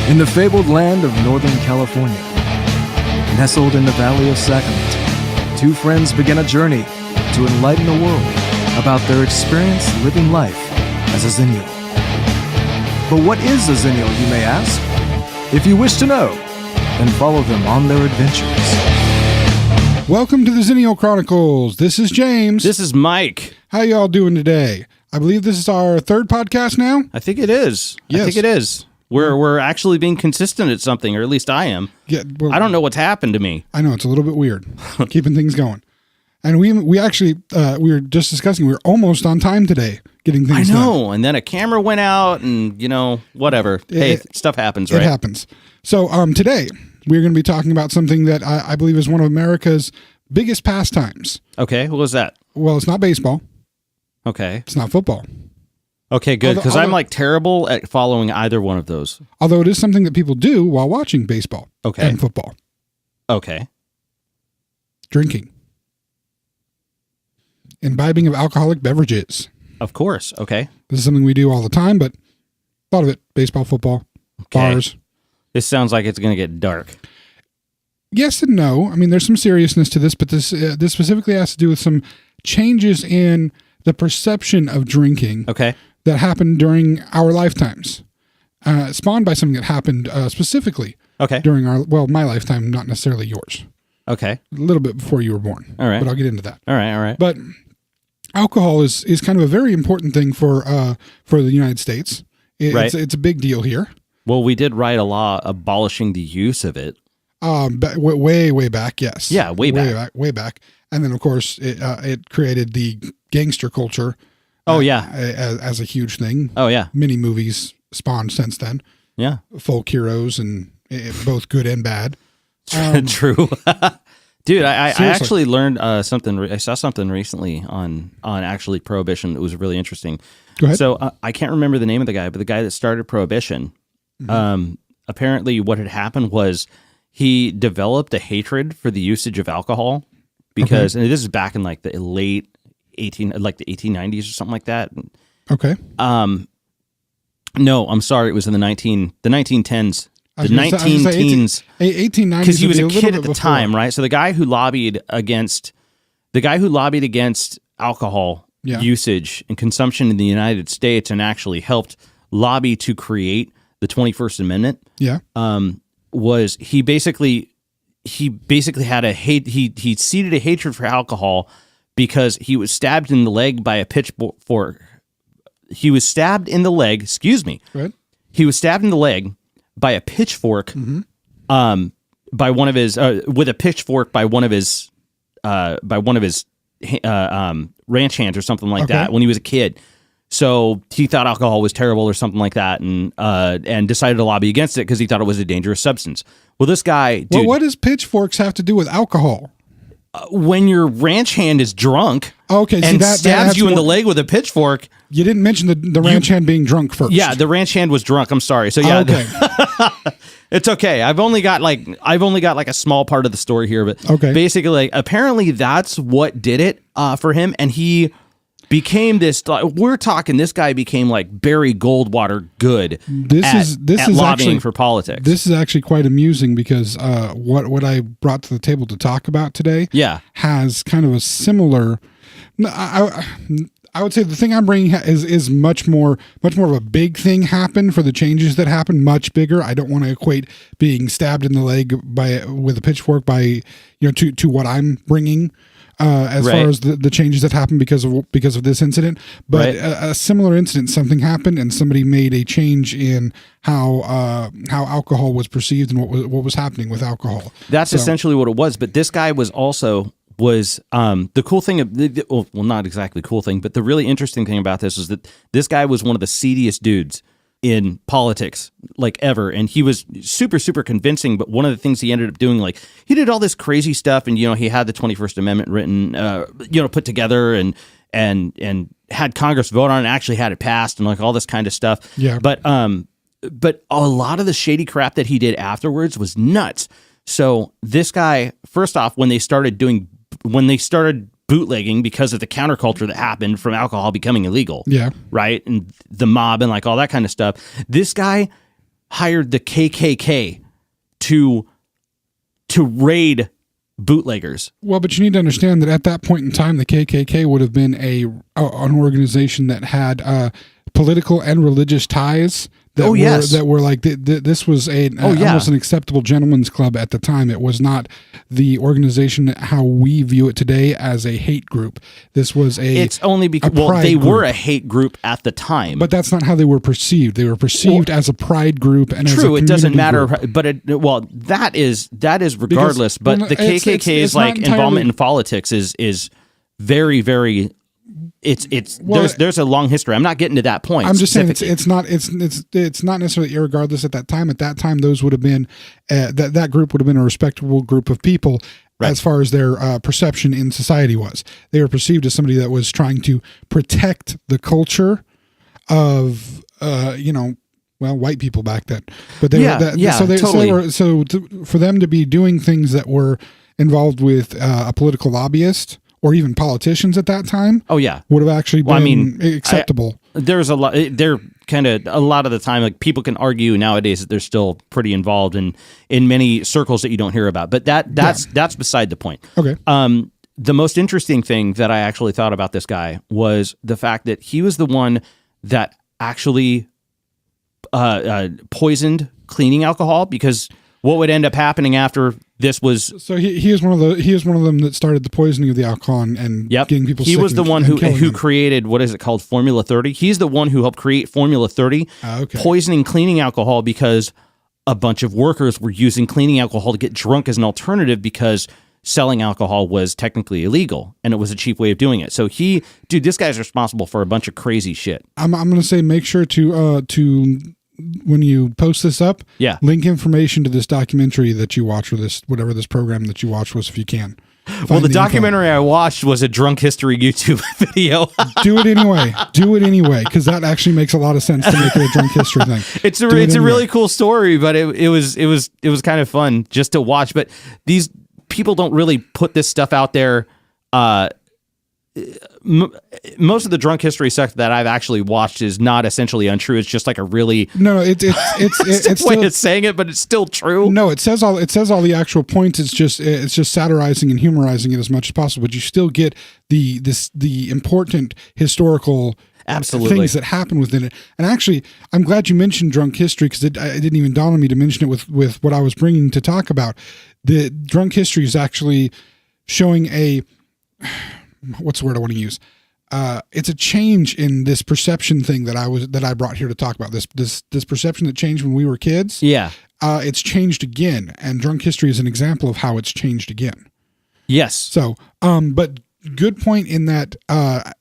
In the fabled land of Northern California, nestled in the Valley of Sacramento, two friends begin a journey to enlighten the world about their experience living life as a Xennial. But what is a Xennial, you may ask? If you wish to know, then follow them on their adventures. Welcome to the Xennial Chronicles. This is James. This is Mike. How y'all doing today? I believe this is our third podcast now. I think it is. Yes. I think it is. We're actually being consistent at something, or at least I am. Yeah, well, I don't know what's happened to me. I know it's a little bit weird, keeping things going. And we actually we were just discussing we were almost on time today, getting things done. I know, and then a camera went out, and whatever. Stuff happens, right? It happens. So today we're going to be talking about something that I believe is one of America's biggest pastimes. Okay, what was that? Well, it's not baseball. Okay. It's not football. Okay, good, because I'm terrible at following either one of those. Although it is something that people do while watching baseball and football. Okay. Drinking. Imbibing of alcoholic beverages. Of course, okay. This is something we do all the time, but a lot of it, baseball, football, bars. This sounds like it's going to get dark. Yes and no. I mean, there's some seriousness to this, but this specifically has to do with some changes in the perception of drinking that happened during our lifetimes. Spawned by something that happened specifically during my lifetime, not necessarily yours. Okay. A little bit before you were born. All right. But I'll get into that. All right. But alcohol is kind of a very important thing for the United States. It's a big deal here. Well, we did write a law abolishing the use of it. Way back, yes. Yeah, way back. And then, of course, it created the gangster culture. As a huge thing. Oh, yeah. Many movies spawned since then. Yeah. Folk heroes, and both good and bad. True. Dude, I actually learned something. I saw something recently on actually Prohibition that was really interesting. Go ahead. So I can't remember the name of the guy, but the guy that started Prohibition, apparently what had happened was he developed a hatred for the usage of alcohol because, and this is back in like the late the 1890s or something like that. Okay. No, I'm sorry. It was in the 1910s. The 19-teens. 1890s. Because he was a kid at the time, right? So the guy who lobbied against alcohol usage and consumption in the United States and actually helped lobby to create the 21st Amendment. Yeah. Was he basically had he seeded a hatred for alcohol because he was stabbed in the leg by a pitchfork. He was stabbed in the leg. Excuse me. Right. He was stabbed in the leg by a pitchfork. By one of his with a pitchfork by one of his ranch hands or something like that when he was a kid. So he thought alcohol was terrible or something like that, and decided to lobby against it because he thought it was a dangerous substance. Well, this guy, dude, well, what does pitchforks have to do with alcohol? When your ranch hand is drunk, and stabs you in the leg with a pitchfork. You didn't mention the ranch hand being drunk first. Yeah, the ranch hand was drunk. I'm sorry. So yeah, it's okay. I've only got like a small part of the story here, but basically, apparently that's what did it for him, and he became this. This guy became like Barry Goldwater good. This is lobbying actually, for politics. This is actually quite amusing because what I brought to the table to talk about today, has kind of a similar. I would say the thing I'm bringing is much more of a big thing happened for the changes that happened. Much bigger. I don't want to equate being stabbed in the leg with a pitchfork to what I'm bringing. As far as the changes that happened because of this incident, but a similar incident, something happened and somebody made a change in how alcohol was perceived and what was happening with alcohol. That's essentially what it was. But this guy was the cool thing of not exactly cool thing, but the really interesting thing about this is that this guy was one of the seediest dudes in politics like ever, and he was super convincing. But one of the things he ended up doing, like he did all this crazy stuff, and he had the 21st Amendment written, put together, and had Congress vote on it, and actually had it passed, and like all this kind of stuff. Yeah. But a lot of the shady crap that he did afterwards was nuts. So this guy, first off, when they started bootlegging because of the counterculture that happened from alcohol becoming illegal. Yeah. Right. And the mob and like all that kind of stuff. This guy hired the KKK to raid bootleggers. Well, but you need to understand that at that point in time, the KKK would have been an organization that had political and religious ties. That were like this was almost an acceptable gentleman's club at the time. It was not the organization how we view it today as a hate group. This was it's only because they were a hate group at the time, but that's not how they were perceived. They were perceived as a pride group and true. As a it doesn't matter, group. but that is regardless. Because, but the KKK's like involvement in politics is very, very. There's a long history. I'm not getting to that point. I'm just saying it's not necessarily irregardless at that time. At that time, those would have been that group would have been a respectable group of people as far as their perception in society was. They were perceived as somebody that was trying to protect the culture of white people back then. But they for them to be doing things that were involved with a political lobbyist. Or even politicians at that time. Oh yeah, would have actually been acceptable. There's a lot. They're kind of a lot of the time. Like people can argue nowadays that they're still pretty involved in many circles that you don't hear about. But that's beside the point. Okay. The most interesting thing that I actually thought about this guy was the fact that he was the one that actually poisoned cleaning alcohol, because what would end up happening after this was he is one of them that started the poisoning of the alcohol and getting people sick. He was the one who created, what is it called, Formula 30. He's the one who helped create Formula 30, poisoning cleaning alcohol because a bunch of workers were using cleaning alcohol to get drunk as an alternative because selling alcohol was technically illegal and it was a cheap way of doing it. So this guy's responsible for a bunch of crazy shit. I'm going to say make sure to when you post this up, link information to this documentary that you watch, or whatever this program that you watch was, if you can. Well, the documentary I watched was a drunk history YouTube video. Do it anyway, because that actually makes a lot of sense to make it a drunk history thing. It's a really cool story, but it was kind of fun just to watch. But these people don't really put this stuff out there. Most of the drunk history stuff that I've actually watched is not essentially untrue. It's just like a really it's way of saying it, but it's still true. No, it says all the actual points. It's just satirizing and humorizing it as much as possible. But you still get the important historical things that happen within it. And actually, I'm glad you mentioned drunk history, because it didn't even dawn on me to mention it with what I was bringing to talk about. The drunk history is actually showing what's the word I want to use? It's a change in this perception thing that I brought here to talk about. This perception that changed when we were kids. Yeah. It's changed again, and drunk history is an example of how it's changed again. Yes. So, but good point in that the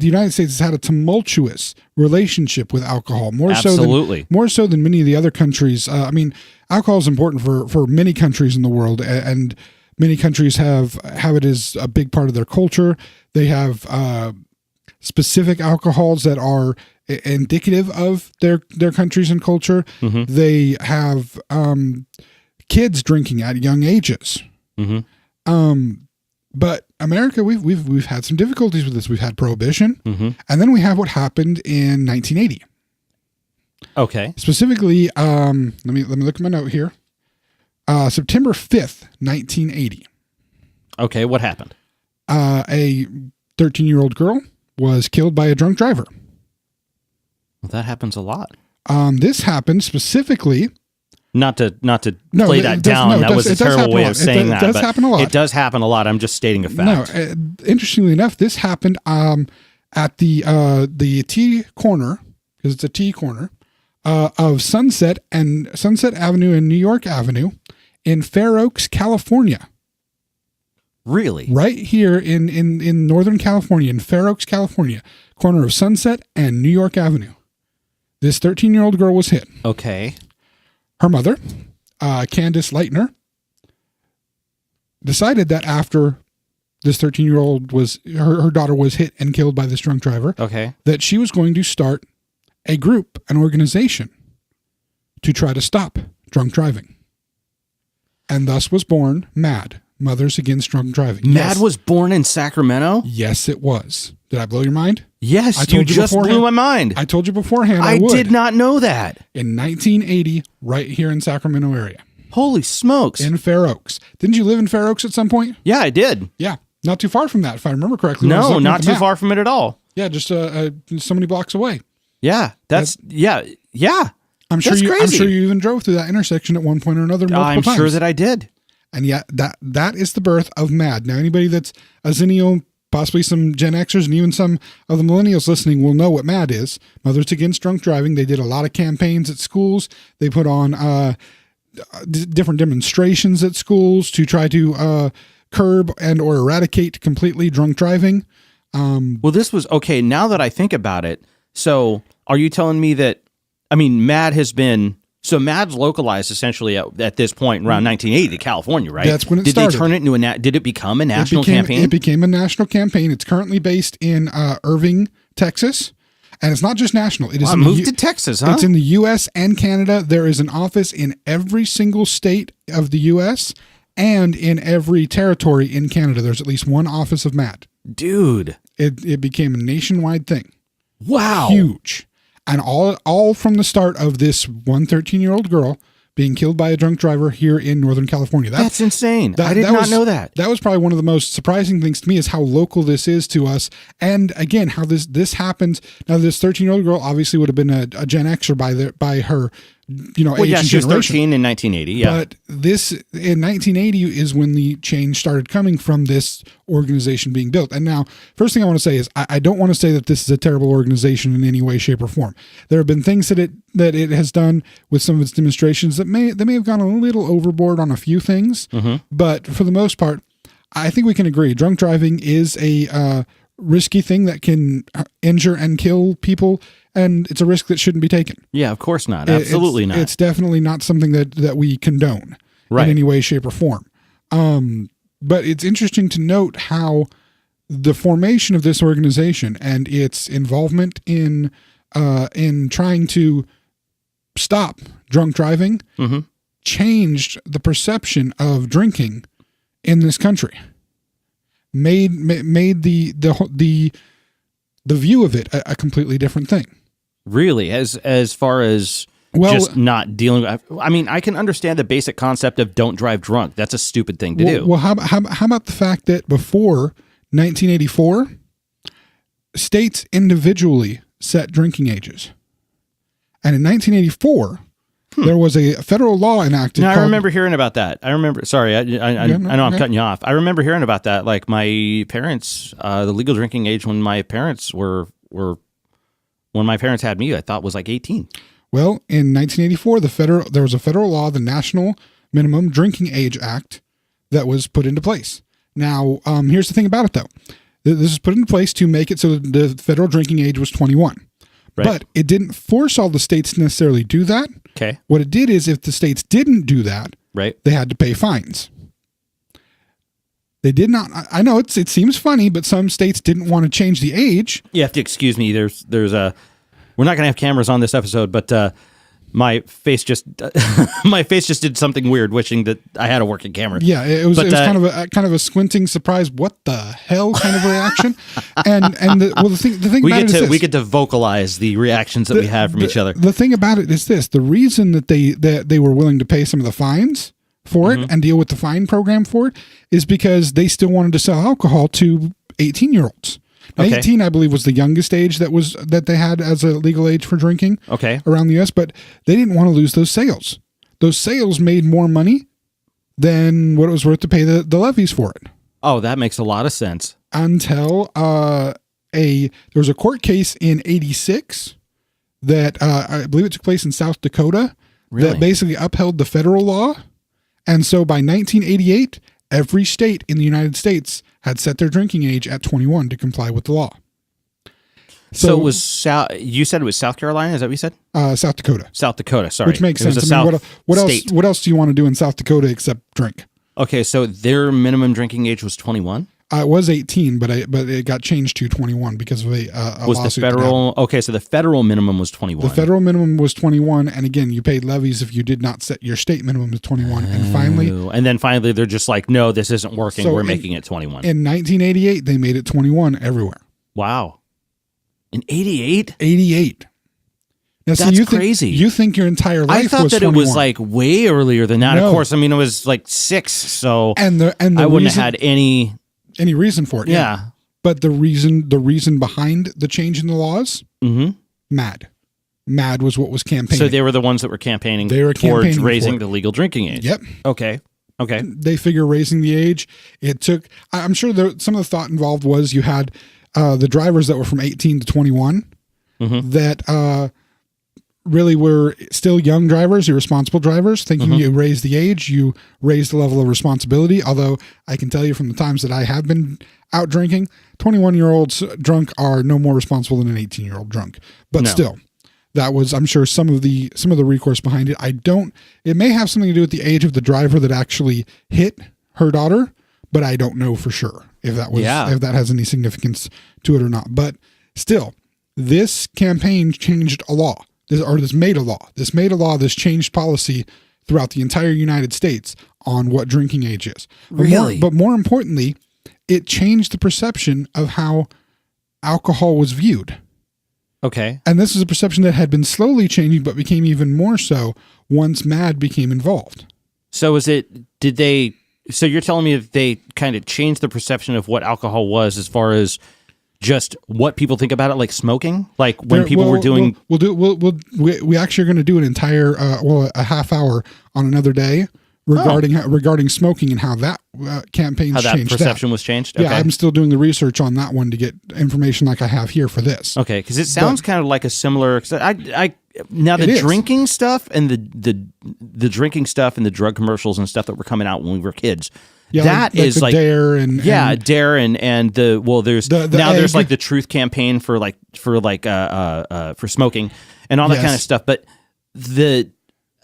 United States has had a tumultuous relationship with alcohol, more so than many of the other countries. I mean, alcohol is important for many countries in the world, and many countries have it as a big part of their culture. They have specific alcohols that are indicative of their countries and culture. Mm-hmm. They have kids drinking at young ages. Mm-hmm. But America, we've had some difficulties with this. We've had prohibition, and then we have what happened in 1980. Okay. Specifically, let me look at my note here. September 5th, 1980. Okay, what happened? A 13-year-old girl was killed by a drunk driver. Well, that happens a lot. This happened specifically. Not to play that down. That was a terrible way of saying that. It does happen a lot. It does happen a lot. I'm just stating a fact. No, interestingly enough, this happened at the T corner, because it's a T corner, of Sunset Avenue and New York Avenue in Fair Oaks, California. Really? Right here in Northern California, in Fair Oaks, California, corner of Sunset and New York Avenue. This 13-year-old girl was hit. Okay. Her mother, Candace Leitner, decided that after this 13-year-old her daughter was hit and killed by this drunk driver, that she was going to start a group, an organization, to try to stop drunk driving. And thus was born MADD, Mothers Against Drunk Driving. MADD was born in Sacramento? Yes, it was. Did I blow your mind? Yes, you just blew my mind. I told you beforehand I would. did not know that. In 1980, right here in Sacramento area. Holy smokes. In Fair Oaks. Didn't you live in Fair Oaks at some point? Yeah, I did. Yeah. Not too far from that, if I remember correctly. No, not too far from it at all. Yeah, just so many blocks away. Yeah, yeah. I'm sure you even drove through that intersection at one point or another multiple times. I'm sure that I did. And yet that is the birth of MADD. Now, anybody that's a Xennial, possibly some Gen Xers and even some of the millennials listening will know what MADD is. Mothers Against Drunk Driving. They did a lot of campaigns at schools. They put on different demonstrations at schools to try to curb and or eradicate completely drunk driving. Well, this was, okay, now that I think about it, so are you telling me that, I mean, MADD has been, so MADD's localized essentially at this point around 1980 to California, right? That's when it started. Did they turn it into did it become a national campaign? It became a national campaign. It's currently based in Irving, Texas. And it's not just national. It is moved to Texas, huh? It's in the U.S. and Canada. There is an office in every single state of the U.S. and in every territory in Canada. There's at least one office of MADD. Dude. It became a nationwide thing. Wow. Huge. And all from the start of this 13-year-old girl being killed by a drunk driver here in Northern California. That's insane. I did not know that. That was probably one of the most surprising things to me is how local this is to us. And again, how this happened. Now, this 13-year-old girl obviously would have been a Gen Xer by her, age and she was generation. 13 in 1980, yeah. But this, in 1980, is when the change started coming from this organization being built. And now, first thing I want to say is I don't want to say that this is a terrible organization in any way, shape, or form. There have been things that it has done with some of its demonstrations that may have gone a little overboard on a few things. Mm-hmm. But for the most part, I think we can agree drunk driving is a risky thing that can injure and kill people. And it's a risk that shouldn't be taken. Yeah, of course not. Absolutely not. It's definitely not something that we condone in any way, shape, or form. But it's interesting to note how the formation of this organization and its involvement in trying to stop drunk driving changed the perception of drinking in this country. Made the view of it a completely different thing. Really, as far as just not dealing with, I mean, I can understand the basic concept of don't drive drunk. That's a stupid thing to do. Well, how about the fact that before 1984, states individually set drinking ages, and in 1984, there was a federal law enacted. Now, I remember hearing about that. I remember. Sorry, I know I'm cutting you off. I remember hearing about that. Like my parents, the legal drinking age when my parents were when my parents had me, I thought was like 18. Well, in 1984, there was a federal law, the National Minimum Drinking Age Act, that was put into place. Now, here's the thing about it, though. This was put into place to make it so that the federal drinking age was 21. Right. But it didn't force all the states to necessarily do that. Okay. What it did is if the states didn't do that, they had to pay fines. They did not. I know it seems funny, but some states didn't want to change the age. You have to excuse me. There's we're not going to have cameras on this episode, but my face just did something weird, wishing that I had a working camera. Yeah, it was kind of a squinting, surprise, what the hell kind of reaction. The thing about it is this. We get to vocalize the reactions that we have from each other. The thing about it is this: the reason that they were willing to pay some of the fines for it and deal with the fine program for it is because they still wanted to sell alcohol to 18-year-olds. Okay. 18, I believe, was the youngest age that they had as a legal age for drinking around the U.S., but they didn't want to lose those sales. Those sales made more money than what it was worth to pay the levies for it. Oh, that makes a lot of sense. Until there was a court case in 86 that I believe it took place in South Dakota that basically upheld the federal law. And so by 1988, every state in the United States had set their drinking age at 21 to comply with the law. So it was you said it was South Carolina? Is that what you said? South Dakota. South Dakota, sorry. Which makes sense. What else do you want to do in South Dakota except drink? Okay, so their minimum drinking age was 21? It was 18, but it got changed to 21 because of a was lawsuit. The federal? Okay, so the federal minimum was 21. The federal minimum was 21, and again, you paid levies if you did not set your state minimum to 21. And finally, they're just like, no, this isn't working. We're making it 21. In 1988, they made it 21 everywhere. Wow. In 88? 88. Now, that's crazy. You think your entire life I thought was that 21. it was like way earlier than that. No. Of course, I mean, it was like 6, so and the I wouldn't have had any reason for it. Yeah. But the reason behind the change in the laws, MADD was what was campaigning. So they were the ones that were campaigning towards raising the legal drinking age. Yep. Okay. They figure raising the age, it took, I'm sure some of the thought involved was you had the drivers that were from 18 to 21 that really were still young drivers, irresponsible drivers, thinking you raise the age, you raise the level of responsibility. Although I can tell you from the times that I have been out drinking, 21-year-olds drunk are no more responsible than an 18-year-old drunk. But still, that was, I'm sure, some of the recourse behind it. It may have something to do with the age of the driver that actually hit her daughter, but I don't know for sure if that has any significance to it or not. But still, this campaign changed a law. This made a law. This changed policy throughout the entire United States on what drinking age is. But more importantly, it changed the perception of how alcohol was viewed. Okay. And this is a perception that had been slowly changing, but became even more so once MADD became involved. So so you're telling me that they kind of changed the perception of what alcohol was as far as just what people think about it, like smoking, like when people were doing. We actually are going to do an entire, a half hour on another day regarding smoking and how that campaign changed. How that perception was changed. Okay. Yeah, I'm still doing the research on that one to get information like I have here for this. Okay, because it sounds kind of like a similar. Now the drinking stuff and the drinking stuff and the drug commercials and stuff that were coming out when we were kids. Yeah, that is like Dare and Dare and there's there's like the Truth campaign for smoking and all that kind of stuff. But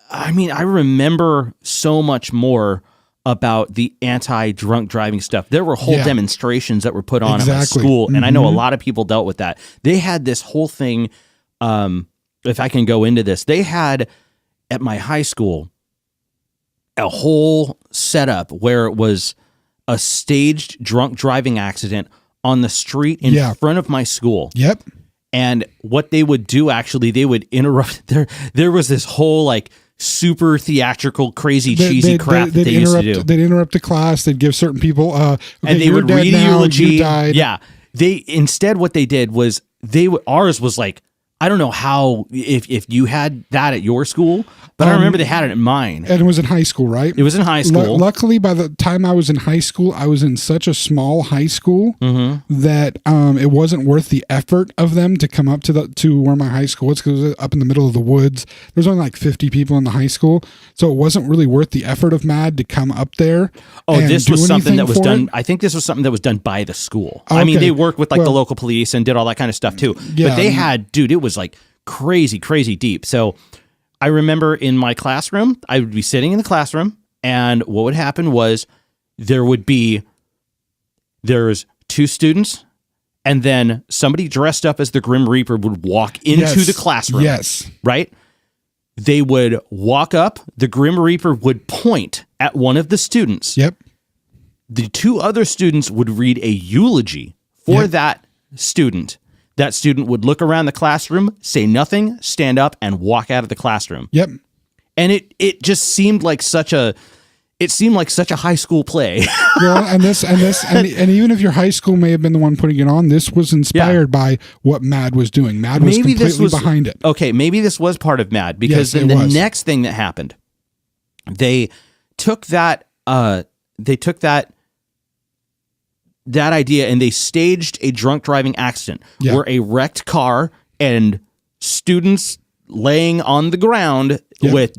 I remember so much more about the anti-drunk driving stuff. There were whole demonstrations that were put on at my school, and I know a lot of people dealt with that. They had this whole thing. If I can go into this, they had at my high school a whole setup where it was a staged drunk driving accident on the street in front of my school. Yep. And what they would do, actually, they would interrupt. There was this whole like super theatrical, crazy, cheesy crap that they used to do. They'd interrupt the class. They'd give certain people, and they would read a eulogy. You died. Yeah. Instead what they did was ours was like, I don't know how, if you had that at your school, but I remember they had it at mine. And it was in high school, right? It was in high school. Luckily, by the time I was in high school, I was in such a small high school that it wasn't worth the effort of them to come up to where my high school was, because it was up in the middle of the woods. There's only like 50 people in the high school, so it wasn't really worth the effort of MADD to come up there. Oh, this was something that was done. I think this was something that was done by the school. Okay. I mean, they worked with the local police and did all that kind of stuff too. Yeah, but they had, dude, it was like crazy, crazy deep. So I remember in my classroom, I would be sitting in the classroom, and what would happen was there's 2 students, and then somebody dressed up as the Grim Reaper would walk into the classroom. Yes. Right? They would walk up, the Grim Reaper would point at one of the students. Yep. The 2 other students would read a eulogy for that student. That student would look around the classroom, say nothing, stand up, and walk out of the classroom. Yep. And it just seemed like such a high school play. And even if your high school may have been the one putting it on, this was inspired by what MADD was doing. MADD was completely behind it. Okay, maybe this was part of MADD, because then the next thing that happened, they took that idea and they staged a drunk driving accident where a wrecked car and students laying on the ground with,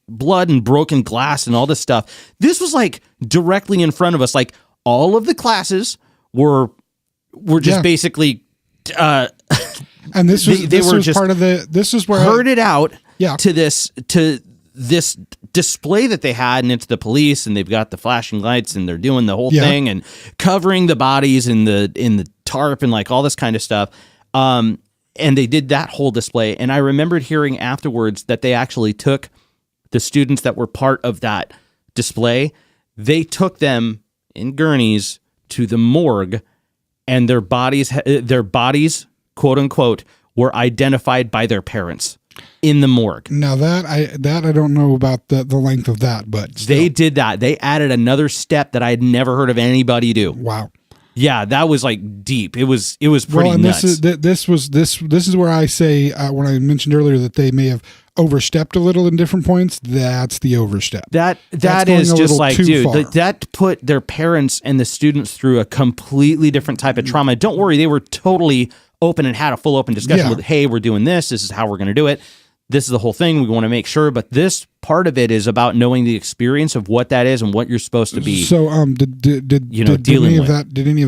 blood and broken glass and all this stuff. This was like directly in front of us. Like all of the classes were just basically, and this was where herded out to this display that they had, and it's the police, and they've got the flashing lights, and they're doing the whole thing and covering the bodies in the tarp and like all this kind of stuff. And they did that whole display. And I remembered hearing afterwards that they actually took the students that were part of that display. They took them in gurneys to the morgue and their bodies, quote unquote, were identified by their parents in the morgue. Now that I don't know about the length of that, but still. They did that. They added another step that I had never heard of anybody do. Wow. Yeah, that was like deep. It was pretty nuts. This is where I say when I mentioned earlier that they may have overstepped a little in different points. That's the overstep. That is just like, dude, that put their parents and the students through a completely different type of trauma. Don't worry, they were totally open and had a full open discussion with, hey, we're doing this. This is how we're going to do it. This is the whole thing. We want to make sure, but this part of it is about knowing the experience of what that is and what you're supposed to be. So, did any of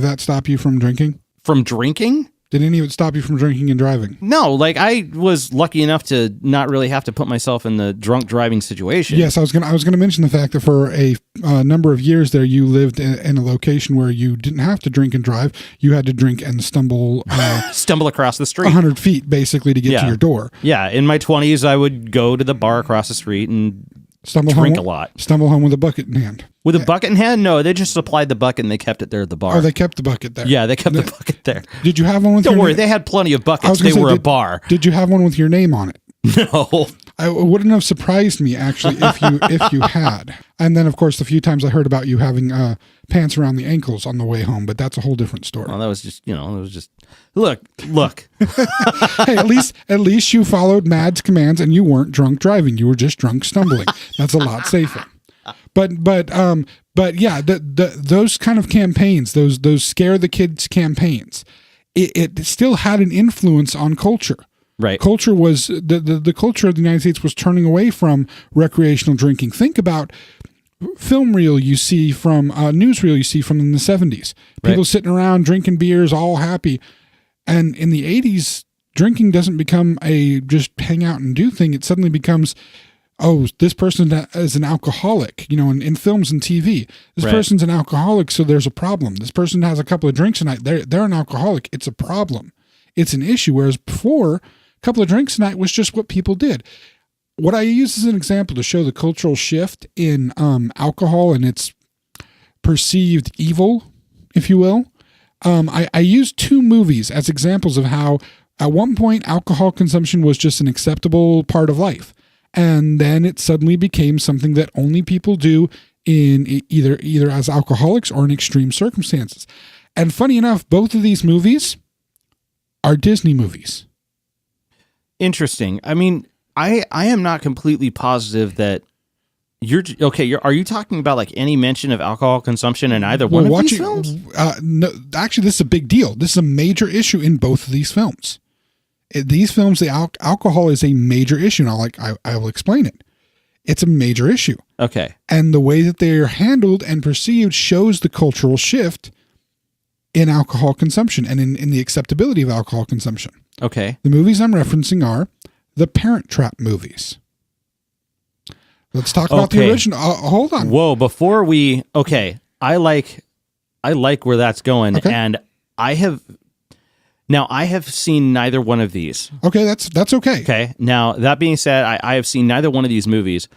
that stop you from drinking? From drinking? Did any of it stop you from drinking and driving? No, like I was lucky enough to not really have to put myself in the drunk driving situation. Yes, I was gonna mention the fact that for a number of years there, you lived in a location where you didn't have to drink and drive. You had to drink and stumble across the street 100 feet basically to get to your door. Yeah, in my 20s, I would go to the bar across the street and drink a lot. Stumble home with a bucket in hand. With a bucket in hand? No, they just supplied the bucket and they kept it there at the bar. Oh, they kept the bucket there. Yeah, they kept the bucket there. Did you have one with Don't worry, they had plenty of buckets. They were a bar. Did you have one with your name on it? No. It wouldn't have surprised me actually if you had. And then of course the few times I heard about you having pants around the ankles on the way home, but that's a whole different story. Well, that was just, look. Hey, at least you followed Madd's commands and you weren't drunk driving. You were just drunk stumbling. That's a lot safer. But yeah, those kind of campaigns, those scare the kids campaigns, it still had an influence on culture. Right. Culture was the culture of the United States was turning away from recreational drinking. Think about film reel you see from newsreel you see from in the 70s. People sitting around drinking beers, all happy. And in the 80s, drinking doesn't become a just hang out and do thing. It suddenly becomes, oh, this person is an alcoholic, in films and TV. This person's an alcoholic, so there's a problem. This person has a couple of drinks a night. They're an alcoholic. It's a problem. It's an issue. Whereas before, a couple of drinks a night was just what people did. What I use as an example to show the cultural shift in alcohol and its perceived evil, if you will, I use two movies as examples of how at one point alcohol consumption was just an acceptable part of life. And then it suddenly became something that only people do in either as alcoholics or in extreme circumstances. And funny enough, both of these movies are Disney movies. Interesting. I mean, I am not completely positive that are you talking about like any mention of alcohol consumption in either one of these films? No, actually, this is a big deal. This is a major issue in both of these films. These films, the alcohol is a major issue. And I will explain it. It's a major issue. Okay. And the way that they are handled and perceived shows the cultural shift in alcohol consumption and in the acceptability of alcohol consumption. Okay. The movies I'm referencing are the Parent Trap movies. Let's talk about the original. Hold on. Whoa, before we... Okay, I like where that's going, and I have seen neither one of these. Okay, that's okay. Okay, now, that being said, I have seen neither one of these movies,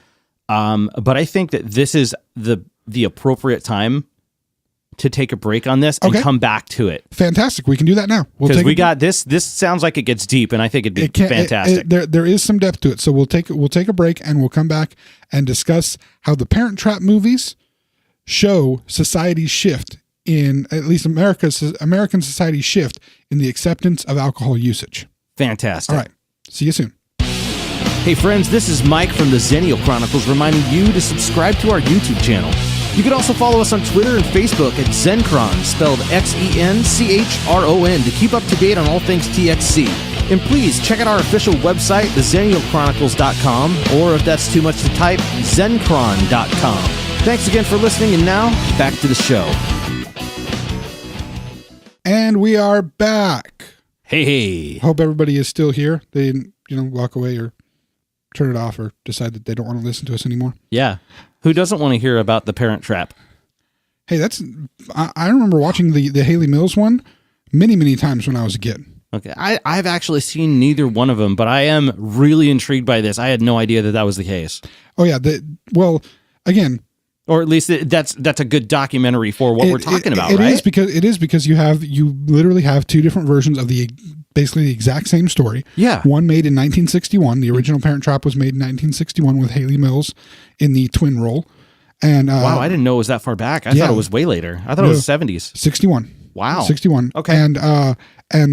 but I think that this is the appropriate time to take a break on this and come back to it. Fantastic. We can do that now. Because we got this. This sounds like it gets deep, and I think it'd be fantastic. There is some depth to it. So we'll take a break and we'll come back and discuss how the Parent Trap movies show society's shift in, at least American society's shift in the acceptance of alcohol usage. Fantastic. All right. See you soon. Hey friends, this is Mike from the Xennial Chronicles reminding you to subscribe to our YouTube channel. You can also follow us on Twitter and Facebook at Xenchron, spelled Xenchron, to keep up to date on all things TXC. And please check out our official website, thexennialchronicles.com, or if that's too much to type, Xenchron.com. Thanks again for listening, and now, back to the show. And we are back. Hey. Hope everybody is still here. They didn't, walk away or turn it off or decide that they don't want to listen to us anymore. Yeah. Who doesn't want to hear about the Parent Trap? Hey, I remember watching the Haley Mills one many, many times when I was a kid. Okay. I've actually seen neither one of them, but I am really intrigued by this. I had no idea that was the case. Oh, yeah. Well, again, Or at least that's a good documentary for what we're talking about, right? It is because you literally have two different versions of basically the exact same story. Yeah. One made in 1961. The original Parent Trap was made in 1961 with Haley Mills in the twin role. And wow, I didn't know it was that far back. I thought it was way later. I thought it was 70s. 61. Wow. 61. Okay. And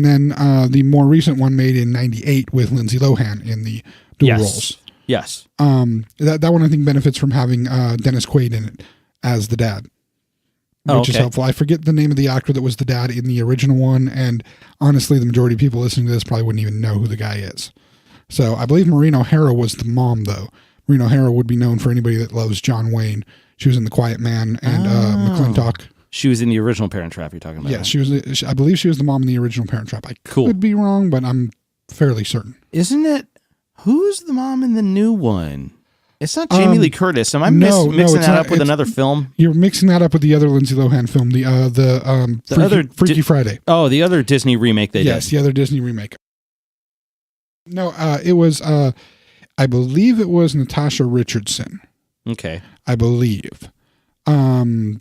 then the more recent one made in 98 with Lindsay Lohan in the dual roles. Yes. That one I think benefits from having Dennis Quaid in it as the dad, which is helpful. I forget the name of the actor that was the dad in the original one, and honestly, the majority of people listening to this probably wouldn't even know who the guy is. So I believe Maureen O'Hara was the mom, though. Maureen O'Hara would be known for anybody that loves John Wayne. She was in The Quiet Man and McClintock. She was in the original Parent Trap you're talking about. Yeah, she was. I believe she was the mom in the original Parent Trap. I could be wrong, but I'm fairly certain. Isn't it? Who's the mom in the new one? It's not Jamie Lee Curtis. Am I mixing that up with another film? You're mixing that up with the other Lindsay Lohan film, the other Freaky Friday. Oh, the other Disney remake they did. Yes, the other Disney remake. No, it was. I believe it was Natasha Richardson. Okay, I believe, and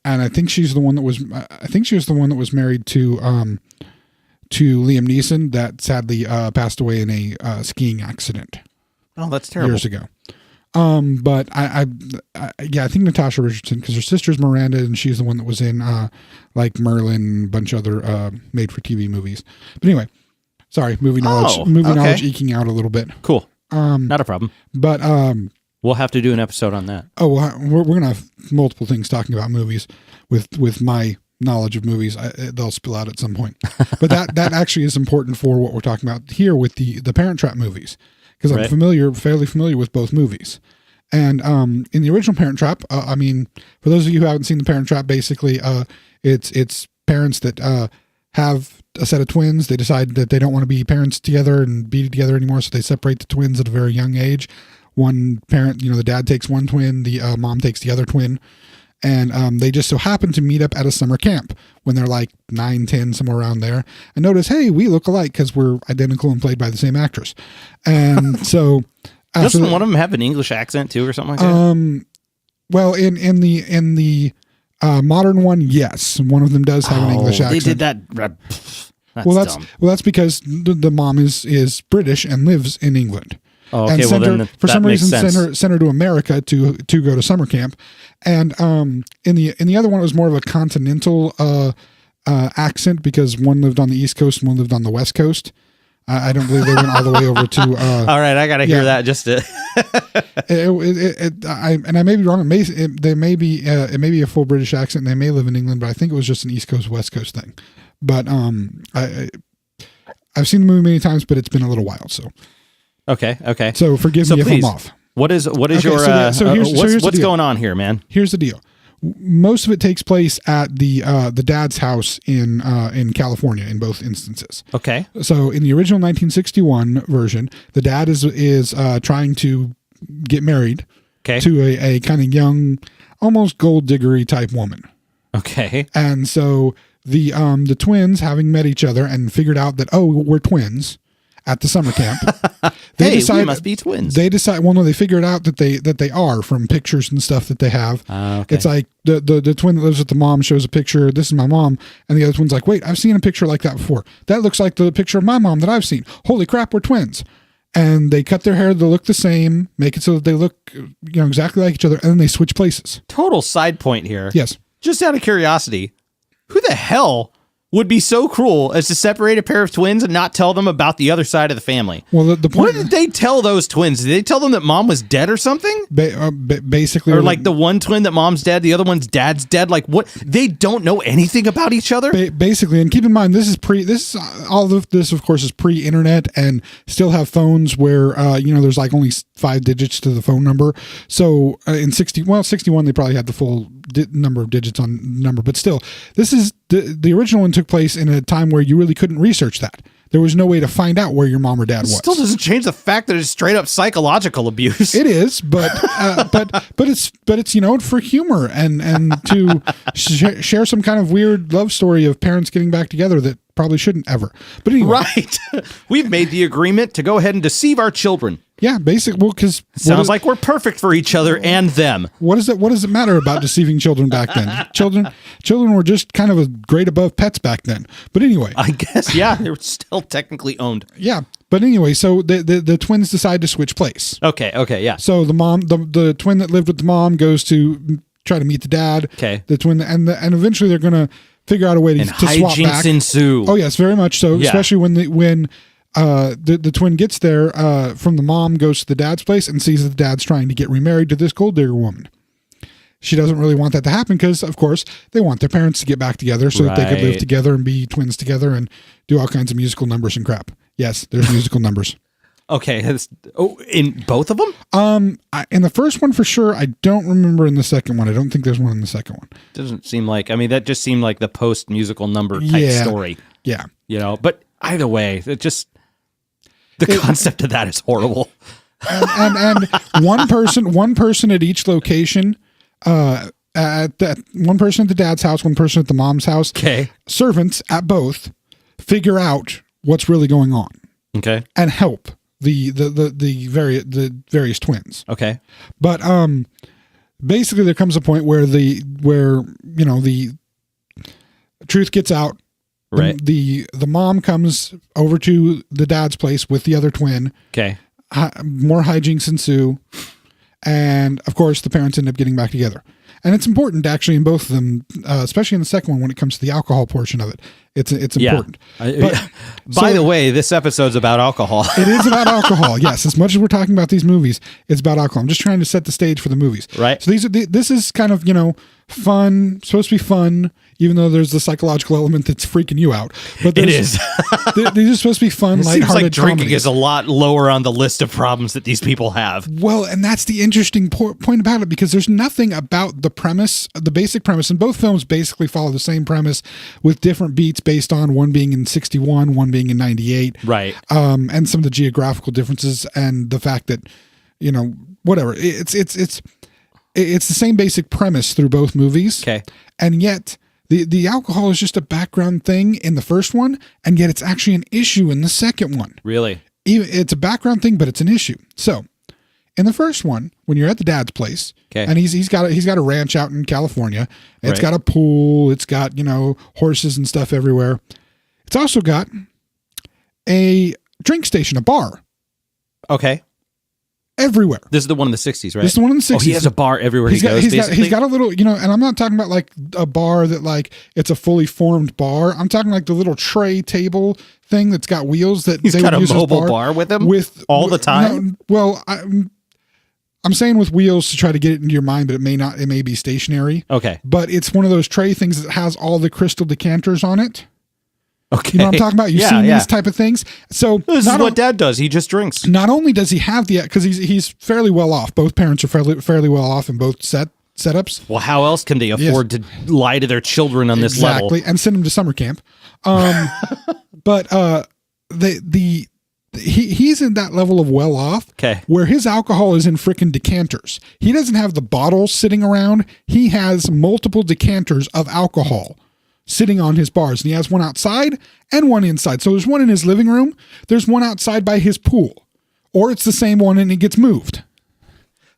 I think she's the one that was. I think she was the one that was married to Liam Neeson that sadly passed away in a skiing accident. Oh, that's terrible. Years ago. But I think Natasha Richardson, because her sister's Miranda, and she's the one that was in like Merlin, a bunch of other made-for-TV movies. But anyway, sorry, movie knowledge eking out a little bit. Cool. Not a problem. But we'll have to do an episode on that. Oh, well, we're gonna have multiple things talking about movies with my knowledge of movies. They'll spill out at some point. But that actually is important for what we're talking about here with the Parent Trap movies. Because I'm fairly familiar with both movies. And in the original Parent Trap, I mean, for those of you who haven't seen the Parent Trap, basically, it's parents that have a set of twins. They decide that they don't want to be parents together and be together anymore, so they separate the twins at a very young age. One parent, the dad takes one twin, the mom takes the other twin. And they just so happen to meet up at a summer camp when they're like 9, 10, somewhere around there, and notice, hey, we look alike because we're identical and played by the same actress. And so, doesn't one of them have an English accent too, or something like that? Well, in the modern one, yes, one of them does have an English accent. They did that. That's because the mom is British and lives in England. Oh, okay. And sent her to America to go to summer camp, and in the other one it was more of a continental accent because one lived on the East Coast and one lived on the West Coast. I don't believe they went all the way over to. All right, I got to hear that just to. I may be wrong. It may be a full British accent. And they may live in England, but I think it was just an East Coast West Coast thing. But I've seen the movie many times, but it's been a little while, so. Okay. So forgive me if I'm off. What's going on here, man? Here's the deal. Most of it takes place at the dad's house in California in both instances. Okay. So in the original 1961 version, the dad is trying to get married to a kind of young, almost gold diggery type woman. Okay. And so the twins, having met each other and figured out that we're twins at the summer camp, we must be twins. They decide. Well, no, they figured out that they are from pictures and stuff that they have. Okay. It's like the twin that lives with the mom shows a picture. This is my mom, and the other twin's like, wait, I've seen a picture like that before. That looks like the picture of my mom that I've seen. Holy crap, we're twins! And they cut their hair to look the same, make it so that they look exactly like each other, and then they switch places. Total side point here. Yes. Just out of curiosity, who the hell would be so cruel as to separate a pair of twins and not tell them about the other side of the family? Well, the point. What did they tell those twins? Did they tell them that mom was dead or something? Basically, or like the one twin that mom's dead, the other one's dad's dead. Like what? They don't know anything about each other. Basically, and keep in mind, all of this, of course, is pre-internet and still have phones where there's like only 5 digits to the phone number. So in 61, they probably had the full number of digits on number, but still, this is the original one took place in a time where you really couldn't research that. There was no way to find out where your mom or dad was. Still doesn't change the fact that it's straight up psychological abuse. It is, but it's for humor and to share some kind of weird love story of parents getting back together that probably shouldn't ever. But anyway, right? We've made the agreement to go ahead and deceive our children. Yeah, basically. Well, because sounds like we're perfect for each other and them. What does it matter about deceiving children back then? Children were just kind of a grade above pets back then. But anyway, I guess they were still technically owned. Yeah, but anyway, so the twins decide to switch place. Okay, yeah. So the mom, the twin that lived with the mom, goes to try to meet the dad. Okay. The twin, and eventually they're gonna figure out a way to swap back. Hijinks ensue. Oh yes, very much so. Yeah. Especially when the twin gets there from the mom, goes to the dad's place and sees that the dad's trying to get remarried to this gold digger woman. She doesn't really want that to happen because, of course, they want their parents to get back together so that they could live together and be twins together and do all kinds of musical numbers and crap. Yes, there's musical numbers. Okay. In both of them? In the first one for sure. I don't remember in the second one. I don't think there's one in the second one. Doesn't seem like. I mean, that just seemed like the post musical number type story. Yeah. But either way, the concept of that is horrible. And one person at each location. One person at the dad's house, one person at the mom's house. Okay. Servants at both figure out what's really going on. Okay. And help the various twins. Okay. But basically there comes a point where the truth gets out. Right. The mom comes over to the dad's place with the other twin. Okay. More hijinks ensue. And of course, the parents end up getting back together. And it's important actually in both of them, especially in the second one when it comes to the alcohol portion of it. It's important. By the way, this episode's about alcohol. It is about alcohol. Yes, as much as we're talking about these movies, it's about alcohol. I'm just trying to set the stage for the movies. Right. So this is kind of fun, supposed to be fun, even though there's the psychological element that's freaking you out. But it is. These are supposed to be fun, lighthearted seems like drinking comedies. is a lot lower on the list of problems that these people have. Well, and that's the interesting point about it, because there's nothing about the premise, the basic premise, and both films basically follow the same premise with different beats based on one being in 61, one being in 98. Right. And some of the geographical differences and the fact that, whatever. It's the same basic premise through both movies. Okay. And yet the alcohol is just a background thing in the first one, and yet it's actually an issue in the second one. Really? It's a background thing, but it's an issue. So in the first one, when you're at the dad's place, and he's got a ranch out in California, it's got a pool, it's got, horses and stuff everywhere. It's also got a drink station, a bar. Okay. Everywhere. This is the one in the 60s, right? This is the one in the 60s. Oh, he has a bar everywhere he goes, he's got a little, and I'm not talking about like a bar that like it's a fully formed bar. I'm talking like the little tray table thing that's got wheels that he's got a mobile bar with him all the time. I'm saying with wheels to try to get it into your mind, but it may be stationary. Okay. But it's one of those tray things that has all the crystal decanters on it. Okay. You know what I'm talking about? You've seen these type of things. So this is what Dad does. He just drinks. Not only does he have because he's fairly well off. Both parents are fairly well off in both setups. Well, how else can they afford to lie to their children on this level? Exactly, and send them to summer camp. But he's in that level of well off. Okay. Where his alcohol is in frickin' decanters. He doesn't have the bottles sitting around. He has multiple decanters of alcohol sitting on his bars, and he has one outside and one inside. So there's one in his living room. There's one outside by his pool, or it's the same one and it gets moved.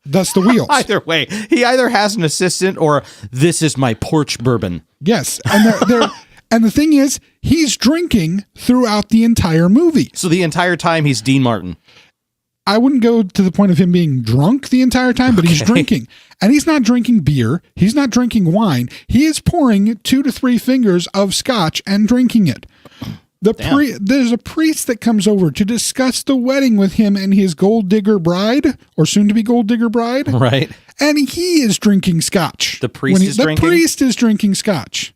Thus the wheels. Either way, he either has an assistant or this is my porch bourbon. Yes, and and the thing is, he's drinking throughout the entire movie. So the entire time he's Dean Martin. I wouldn't go to the point of him being drunk the entire time, but he's drinking. And he's not drinking beer. He's not drinking wine. He is pouring 2 to 3 fingers of scotch and drinking it. There's a priest that comes over to discuss the wedding with him and his gold digger bride, or soon to be gold digger bride. Right. And he is drinking scotch. The priest is drinking? The priest is drinking scotch.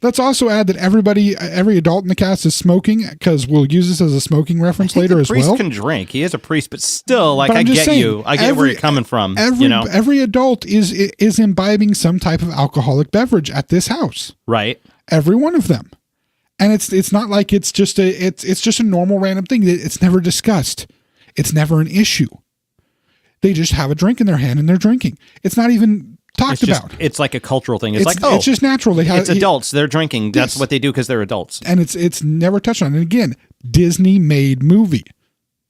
Let's also add that every adult in the cast is smoking, because we'll use this as a smoking reference later as well. The priest can drink. He is a priest, but still, I get you. I get where you're coming from. Every adult is imbibing some type of alcoholic beverage at this house. Right. Every one of them. And it's not like it's just a normal random thing. It's never discussed. It's never an issue. They just have a drink in their hand and they're drinking. It's not even talked about. It's like a cultural thing. It's just natural. It's adults. They're drinking. That's what they do because they're adults. And it's never touched on. And again, Disney made movie.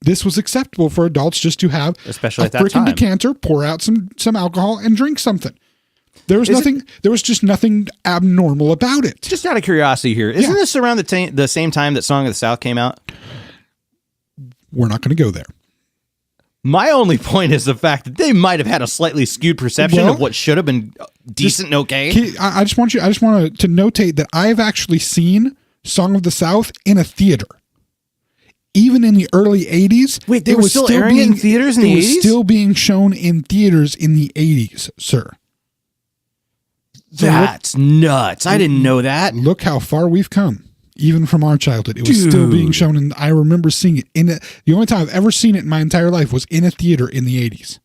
this was acceptable for adults just to have especially a at that freaking time. decanter, pour out some alcohol, and drink something. There was there was just nothing abnormal about it. Just out of curiosity here, isn't this around the same time that Song of the South came out? We're not going to go there. My only point is the fact that they might have had a slightly skewed perception of what should have been decent and okay. I just want to notate that I've actually seen Song of the South in a theater. Even in the early 80s. Wait, they were still airing it in theaters in the 80s? It was still being shown in theaters in the 80s, sir. That's nuts. I didn't know that. Look how far we've come. Even from our childhood, it was still being shown, and I remember seeing it the only time I've ever seen it in my entire life was in a theater in the 80s,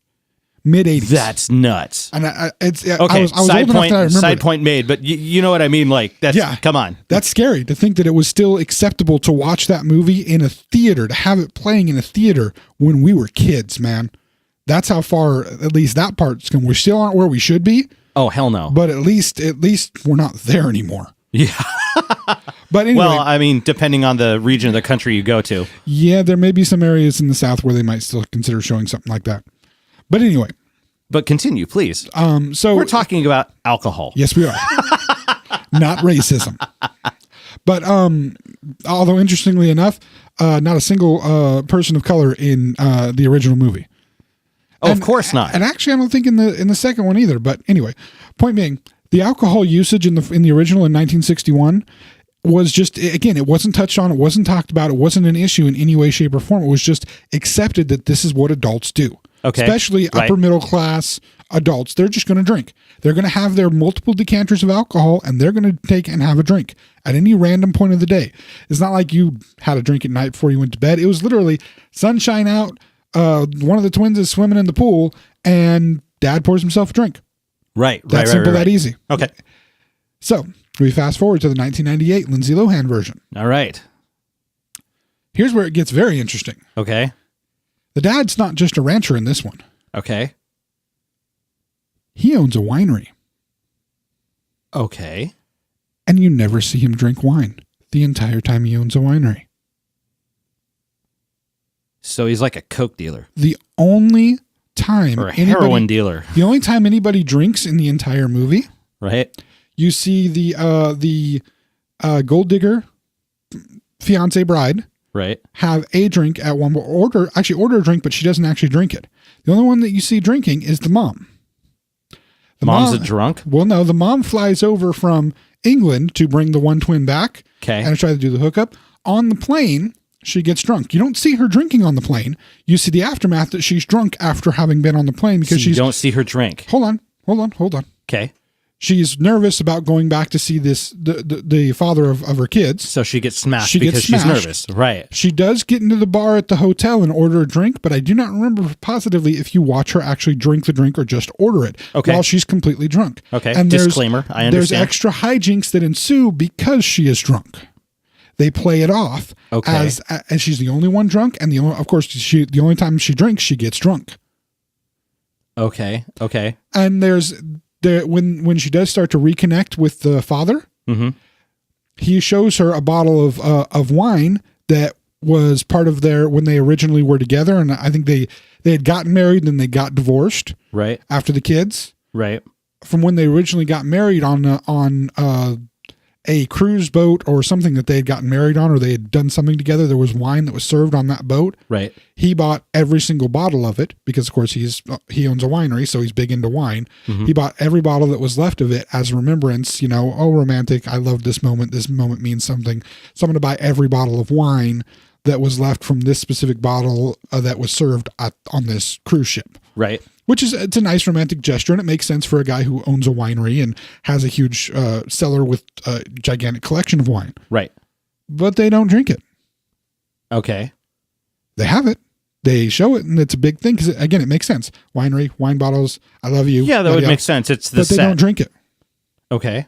mid 80s. That's nuts. And I was side old enough that I remember. Side point made, but you know what I mean. Like come on. That's scary to think that it was still acceptable to watch that movie in a theater, to have it playing in a theater when we were kids. Man, that's how far at least that part's come. We still aren't where we should be. Oh hell no! But at least we're not there anymore. Yeah. But anyway, well, I mean, depending on the region of the country you go to. Yeah, there may be some areas in the South where they might still consider showing something like that. But anyway. But continue, please. So we're talking about alcohol. Yes, we are. Not racism. But although interestingly enough, not a single person of color in the original movie. Oh, of course not. And actually, I don't think in the second one either. But anyway, point being, the alcohol usage in the original in 1961 was just, again, it wasn't touched on, it wasn't talked about, it wasn't an issue in any way, shape, or form. It was just accepted that this is what adults do. Okay. Especially upper middle class adults. They're just going to drink. They're going to have their multiple decanters of alcohol, and they're going to take and have a drink at any random point of the day. It's not like you had a drink at night before you went to bed. It was literally sunshine out. One of the twins is swimming in the pool, and dad pours himself a drink. Right. That simple, that easy. Okay. So we fast forward to the 1998 Lindsay Lohan version. All right. Here's where it gets very interesting. Okay. The dad's not just a rancher in this one. Okay. He owns a winery. Okay. And you never see him drink wine the entire time he owns a winery. So he's like a coke dealer. The only time or a heroin dealer. The only time anybody drinks in the entire movie, right? You see the gold digger fiance bride, right? Have a drink at one, order a drink, but she doesn't actually drink it. The only one that you see drinking is the mom. Mom's a drunk? Well, no, the mom flies over from England to bring the one twin back. Okay. And try to do the hookup. On the plane, she gets drunk. You don't see her drinking on the plane. You see the aftermath that she's drunk after having been on the plane because you don't see her drink. Hold on. Okay. She's nervous about going back to see the father of her kids. So she gets smashed because she's nervous. Right. She does get into the bar at the hotel and order a drink, but I do not remember positively if you watch her actually drink the drink or just order it while she's completely drunk. Okay. And disclaimer, I understand. There's extra hijinks that ensue because she is drunk. They play it off as she's the only one drunk, and the only time she drinks, she gets drunk. Okay. And when she does start to reconnect with the father, he shows her a bottle of wine that was part of when they originally were together, and I think they had gotten married, then they got divorced. Right. After the kids. Right. From when they originally got married on a cruise boat or something that they had gotten married on, or they had done something together. There was wine that was served on that boat. Right. He bought every single bottle of it because, of course, he owns a winery, so he's big into wine. Mm-hmm. He bought every bottle that was left of it as a remembrance. Romantic. I love this moment. This moment means something. So I'm going to buy every bottle of wine that was left from this specific bottle that was served on this cruise ship. Right. Which it's a nice romantic gesture, and it makes sense for a guy who owns a winery and has a huge cellar with a gigantic collection of wine. Right. But they don't drink it. Okay. They have it. They show it, and it's a big thing because, again, it makes sense. Winery, wine bottles, I love you. Yeah, that would make sense. It's the But they don't drink it. Okay.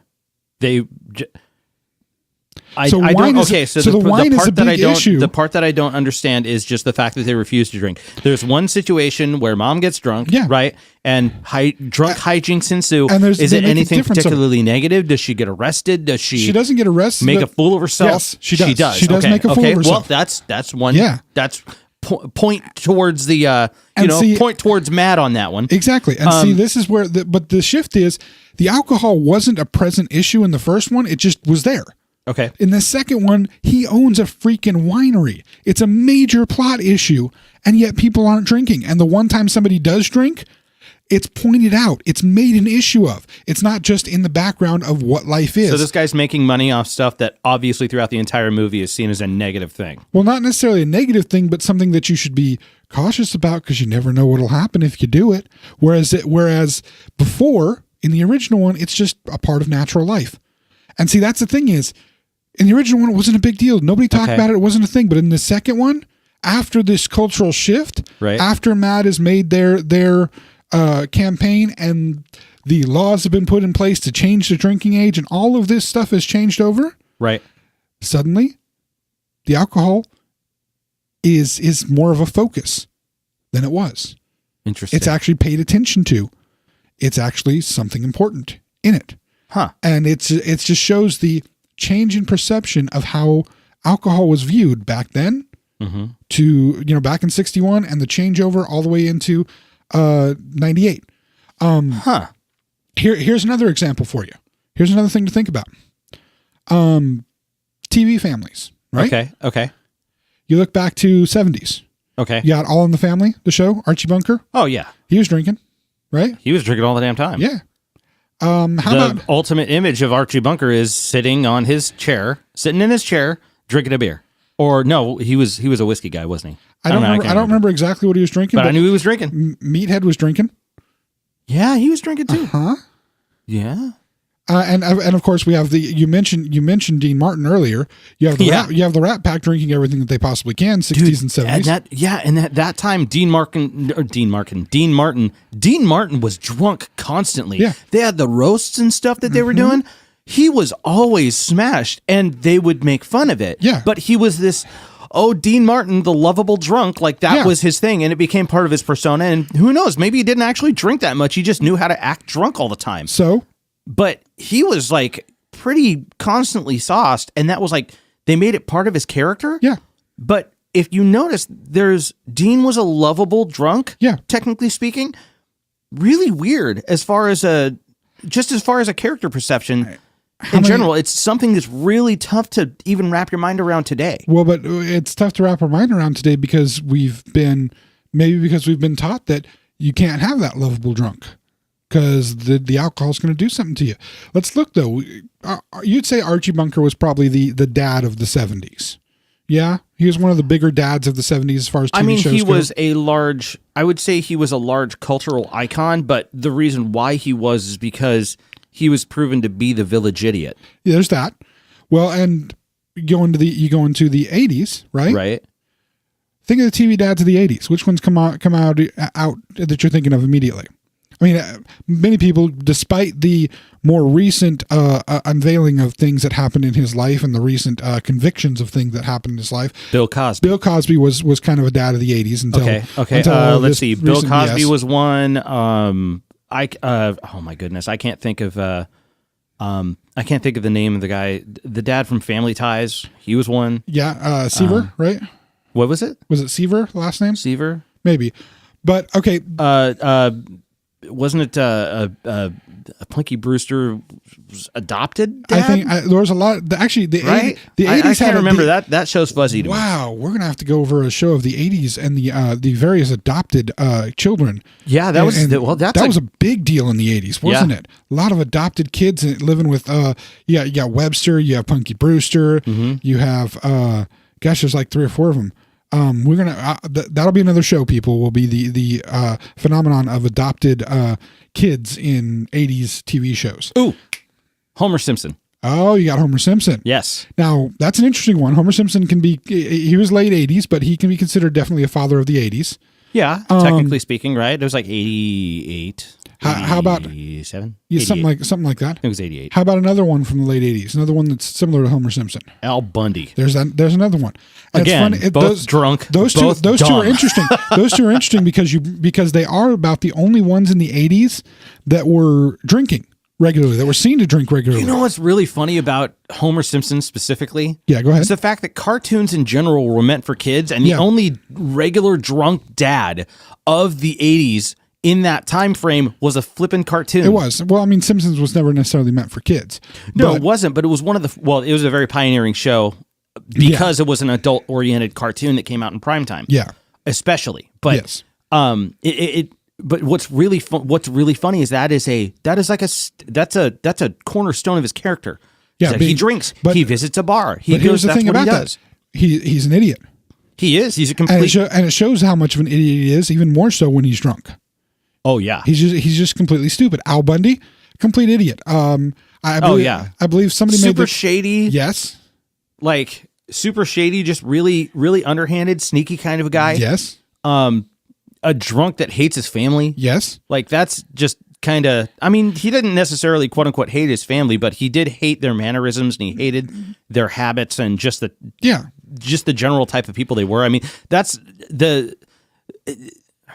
So the wine is a big issue. The part that I don't understand is just the fact that they refuse to drink. There's one situation where mom gets drunk, right? And drunk hijinks ensue. And is it anything particularly negative? Does she get arrested? Does she? She doesn't get arrested. Make a fool of herself. Yes, she does. She does. She does make a fool of herself. Well, that's one. Yeah. That's point towards the point towards Matt on that one. Exactly. And see, this is where but the shift is the alcohol wasn't a present issue in the first one. It just was there. Okay. In the second one, he owns a freaking winery. It's a major plot issue, and yet people aren't drinking. And the one time somebody does drink, it's pointed out. It's made an issue of. It's not just in the background of what life is. So this guy's making money off stuff that obviously throughout the entire movie is seen as a negative thing. Well, not necessarily a negative thing, but something that you should be cautious about because you never know what'll happen if you do it. Whereas before, in the original one, it's just a part of natural life. And see, that's the thing is, in the original one, it wasn't a big deal. Nobody talked about it. It wasn't a thing. But in the second one, after this cultural shift, after MADD has made their campaign and the laws have been put in place to change the drinking age and all of this stuff has changed over, suddenly the alcohol is more of a focus than it was. Interesting. It's actually paid attention to. It's actually something important in it. And it just shows the change in perception of how alcohol was viewed back then to, back in 61 and the changeover all the way into 98. Here's another example for you. Here's another thing to think about. TV families, right? Okay. You look back to 70s. Okay. You got All in the Family, the show, Archie Bunker. Oh, yeah. He was drinking, right? He was drinking all the damn time. Yeah. The ultimate image of Archie Bunker is sitting in his chair, drinking a beer. Or no, he was a whiskey guy, wasn't he? I don't remember exactly what he was drinking, but I knew he was drinking. Meathead was drinking. Yeah, he was drinking too. Yeah. And of course we have you mentioned Dean Martin earlier. You have the Rat Pack drinking everything that they possibly can, 60s and 70s. And that time Dean Martin was drunk constantly. Yeah. They had the roasts and stuff that they were doing. He was always smashed and they would make fun of it. Yeah. But he was this Dean Martin, the lovable drunk, like that was his thing, and it became part of his persona. And who knows, maybe he didn't actually drink that much. He just knew how to act drunk all the time. But he was like pretty constantly sauced, and that was like they made it part of his character. Yeah. But if you notice, Dean was a lovable drunk. Yeah. Technically speaking, really weird as far as a character perception. In general, it's something that's really tough to even wrap your mind around today. Well, but it's tough to wrap our mind around today because we've been taught that you can't have that lovable drunk because the alcohol is going to do something to you. Let's look though. You'd say Archie Bunker was probably the dad of the 70s. Yeah, he was one of the bigger dads of the 70s as far as TV shows go. I would say he was a large cultural icon, but the reason why he was is because he was proven to be the village idiot. Yeah, there's that. Well, and you go into the 80s, right? Right. Think of the TV dads of the 80s. Which ones come out that you're thinking of immediately? I mean, many people, despite the more recent unveiling of things that happened in his life and the recent convictions of things that happened in his life. Bill Cosby was kind of a dad of the 80s until let's see. Bill Cosby was one. Oh my goodness, I can't think of the name of the guy. The dad from Family Ties, he was one. Yeah, Seaver, right? What was it? Was it Seaver? Last name? Seaver, maybe. But okay. Wasn't it Punky Brewster was adopted dad? I think there was a lot. Actually, the 80s. I can't remember that. That show's fuzzy to me. Wow, we're gonna have to go over a show of the 80s and the various adopted children. Yeah, that was a big deal in the 80s, wasn't it? A lot of adopted kids living with. You got Webster. You have Punky Brewster. Mm-hmm. You have there's like 3 or 4 of them. We're gonna that'll be another show. People will be the phenomenon of adopted kids in 80s TV shows. Ooh, Homer Simpson. Oh, you got Homer Simpson. Yes. Now that's an interesting one. Homer Simpson he was late 80s, but he can be considered definitely a father of the 80s. Yeah, technically speaking, right? It was like 88. How about 87? Yeah, something like that. It was 88. How about another one from the late 80s? Another one that's similar to Homer Simpson. Al Bundy. There's another one. And again, it's funny, drunk. Those two are interesting. Those two are interesting because they are about the only ones in the 80s that were drinking. regularly, that were seen to drink regularly. You know what's really funny about Homer Simpson specifically? Yeah, go ahead. It's the fact that cartoons in general were meant for kids, and the only regular drunk dad of the 80s in that time frame was a flippin' cartoon. It was. Well, I mean, Simpsons was never necessarily meant for kids. No, it wasn't, but it was one of the, it was a very pioneering show because it was an adult-oriented cartoon that came out in primetime. Yeah. Especially. But but what's really funny is that's a cornerstone of his character. Yeah, he drinks, he visits a bar, he goes. That's what he does. He's an idiot. He is. He's a complete. And it shows how much of an idiot he is, even more so when he's drunk. Oh yeah, he's just completely stupid. Al Bundy, complete idiot. I believe somebody made super shady. Yes, like super shady, just really, really underhanded, sneaky kind of a guy. Yes. A drunk that hates his family. Yes. Like that's just kind of, I mean, he didn't necessarily quote unquote hate his family, but he did hate their mannerisms and he hated their habits and just the general type of people they were. I mean, that's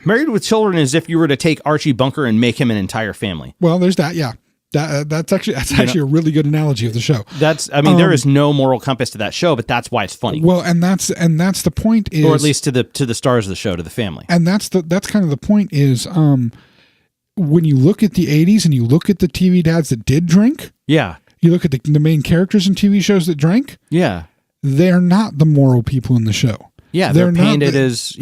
Married with Children is if you were to take Archie Bunker and make him an entire family. Well, there's that. Yeah. That's actually a really good analogy of the show. There is no moral compass to that show, but that's why it's funny. Well, and that's the point is, or at least to the stars of the show, to the family. And that's kind of the point is, when you look at the 80s and you look at the TV dads that did drink, you look at the main characters in TV shows that drank, they're not the moral people in the show. Yeah, they're painted as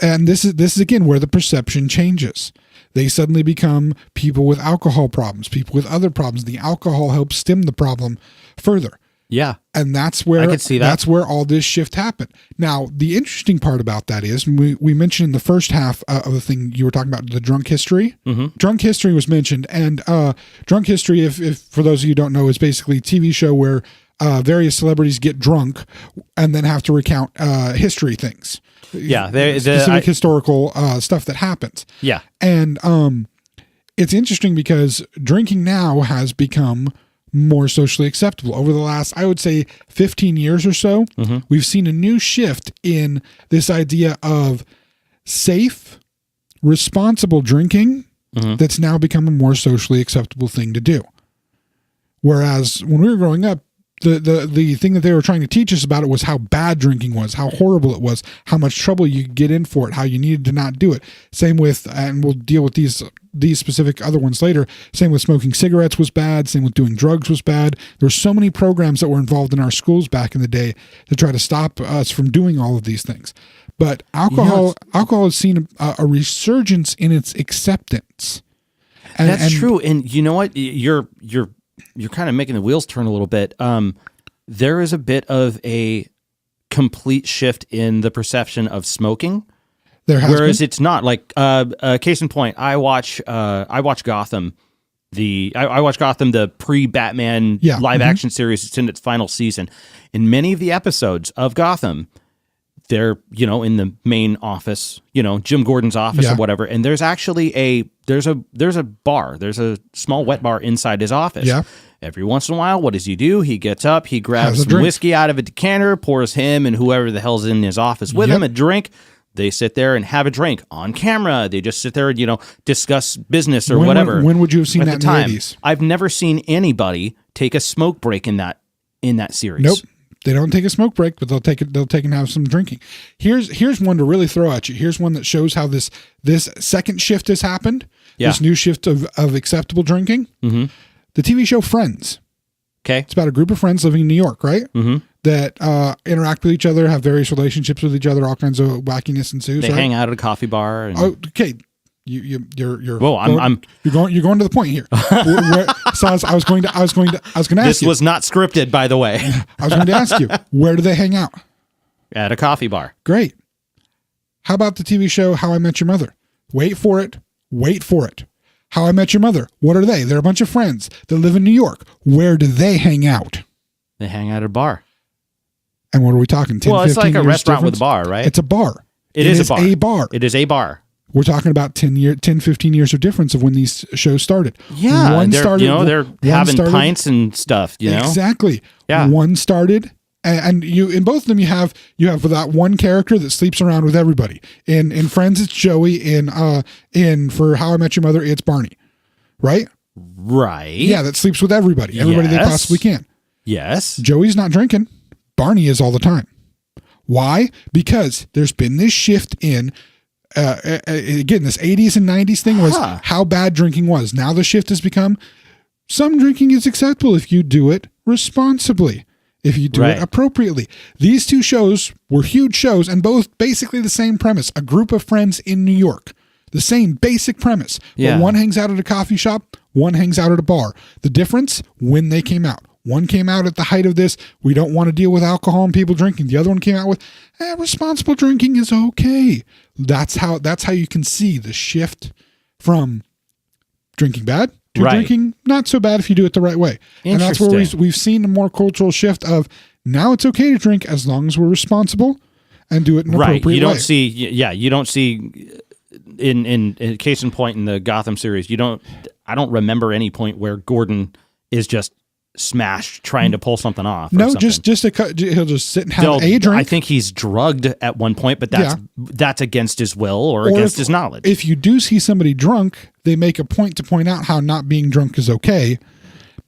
And this is again where the perception changes. They suddenly become people with alcohol problems, people with other problems. The alcohol helps stem the problem further. Yeah. And that's where I could see that. That's where all this shift happened. Now, the interesting part about that is we mentioned in the first half of the thing you were talking about, the drunk history. Mm-hmm. Drunk history was mentioned, and drunk history, if for those of you who don't know, is basically a TV show where various celebrities get drunk and then have to recount history things. Yeah, specific historical stuff that happens. Yeah, and it's interesting because drinking now has become more socially acceptable. Over the last, I would say, 15 years or so, we've seen a new shift in this idea of safe, responsible drinking that's now become a more socially acceptable thing to do. Whereas when we were growing up, the thing that they were trying to teach us about it was how bad drinking was, how horrible it was, how much trouble you could get in for it, how you needed to not do it. Same with, and we'll deal with these specific other ones later, same with smoking cigarettes was bad, same with doing drugs was bad. There were so many programs that were involved in our schools back in the day to try to stop us from doing all of these things. But alcohol has seen a resurgence in its acceptance. That's true. And you know what? You're kind of making the wheels turn a little bit. There is a bit of a complete shift in the perception of smoking. Whereas it's not like case in point, I watch Gotham. I watch Gotham, the pre-Batman live action series. It's in its final season. In many of the episodes of Gotham, they're in the main office, Jim Gordon's office or whatever, and there's actually there's a bar, there's a small wet bar inside his office. Yeah. Every once in a while, what does he do? He gets up, he grabs some whiskey out of a decanter, pours him and whoever the hell's in his office with him a drink. They sit there and have a drink on camera. They just sit there and, discuss business or whatever. When would you have seen that in the 80s? I've never seen anybody take a smoke break in that series. Nope. They don't take a smoke break, but they'll take and have some drinking. Here's one to really throw at you. Here's one that shows how this second shift has happened. Yeah. This new shift of acceptable drinking. Mm-hmm. The TV show Friends. Okay. It's about a group of friends living in New York, right? Mm-hmm. That interact with each other, have various relationships with each other, all kinds of wackiness ensues. They hang out at a coffee bar. And... Okay. You're well, you're going to the point here. So I was going to ask you. This was not scripted, by the way. I was going to ask you, where do they hang out? At a coffee bar. Great. How about the TV show How I Met Your Mother? Wait for it. How I Met Your Mother. What are they? They're a bunch of friends that live in New York. Where do they hang out? They hang out at a bar. And what are we talking? 10, well, it's like a restaurant difference? With a bar, right? It's a bar. It is a bar. It is a bar. We're talking about 10, 15 years of difference of when these shows started. Yeah. They're having pints and stuff, Exactly. Yeah. One started, and you, in both of them, you have that one character that sleeps around with everybody. In Friends, it's Joey. In For How I Met Your Mother, it's Barney. Right? Right. Yeah, that sleeps with everybody they possibly can. Yes. Joey's not drinking. Barney is all the time. Why? Because there's been this shift in, again, this 80s and 90s thing was how bad drinking was. Now the shift has become some drinking is acceptable if you do it responsibly, if you do it appropriately. These two shows were huge shows and both basically the same premise. A group of friends in New York. The same basic premise. But one hangs out at a coffee shop, one hangs out at a bar. The difference, when they came out. One came out at the height of this, we don't want to deal with alcohol and people drinking. The other one came out with, responsible drinking is okay. That's how you can see the shift from drinking bad to drinking not so bad if you do it the right way. And that's where we've seen a more cultural shift of now it's okay to drink as long as we're responsible and do it in an appropriate way. You don't see in case in point in the Gotham series, I don't remember any point where Gordon is just smashed trying to pull something off. No, he'll just sit and have a drink. I think he's drugged at one point, but that's against his will or against his knowledge. If you do see somebody drunk, they make a point to point out how not being drunk is okay,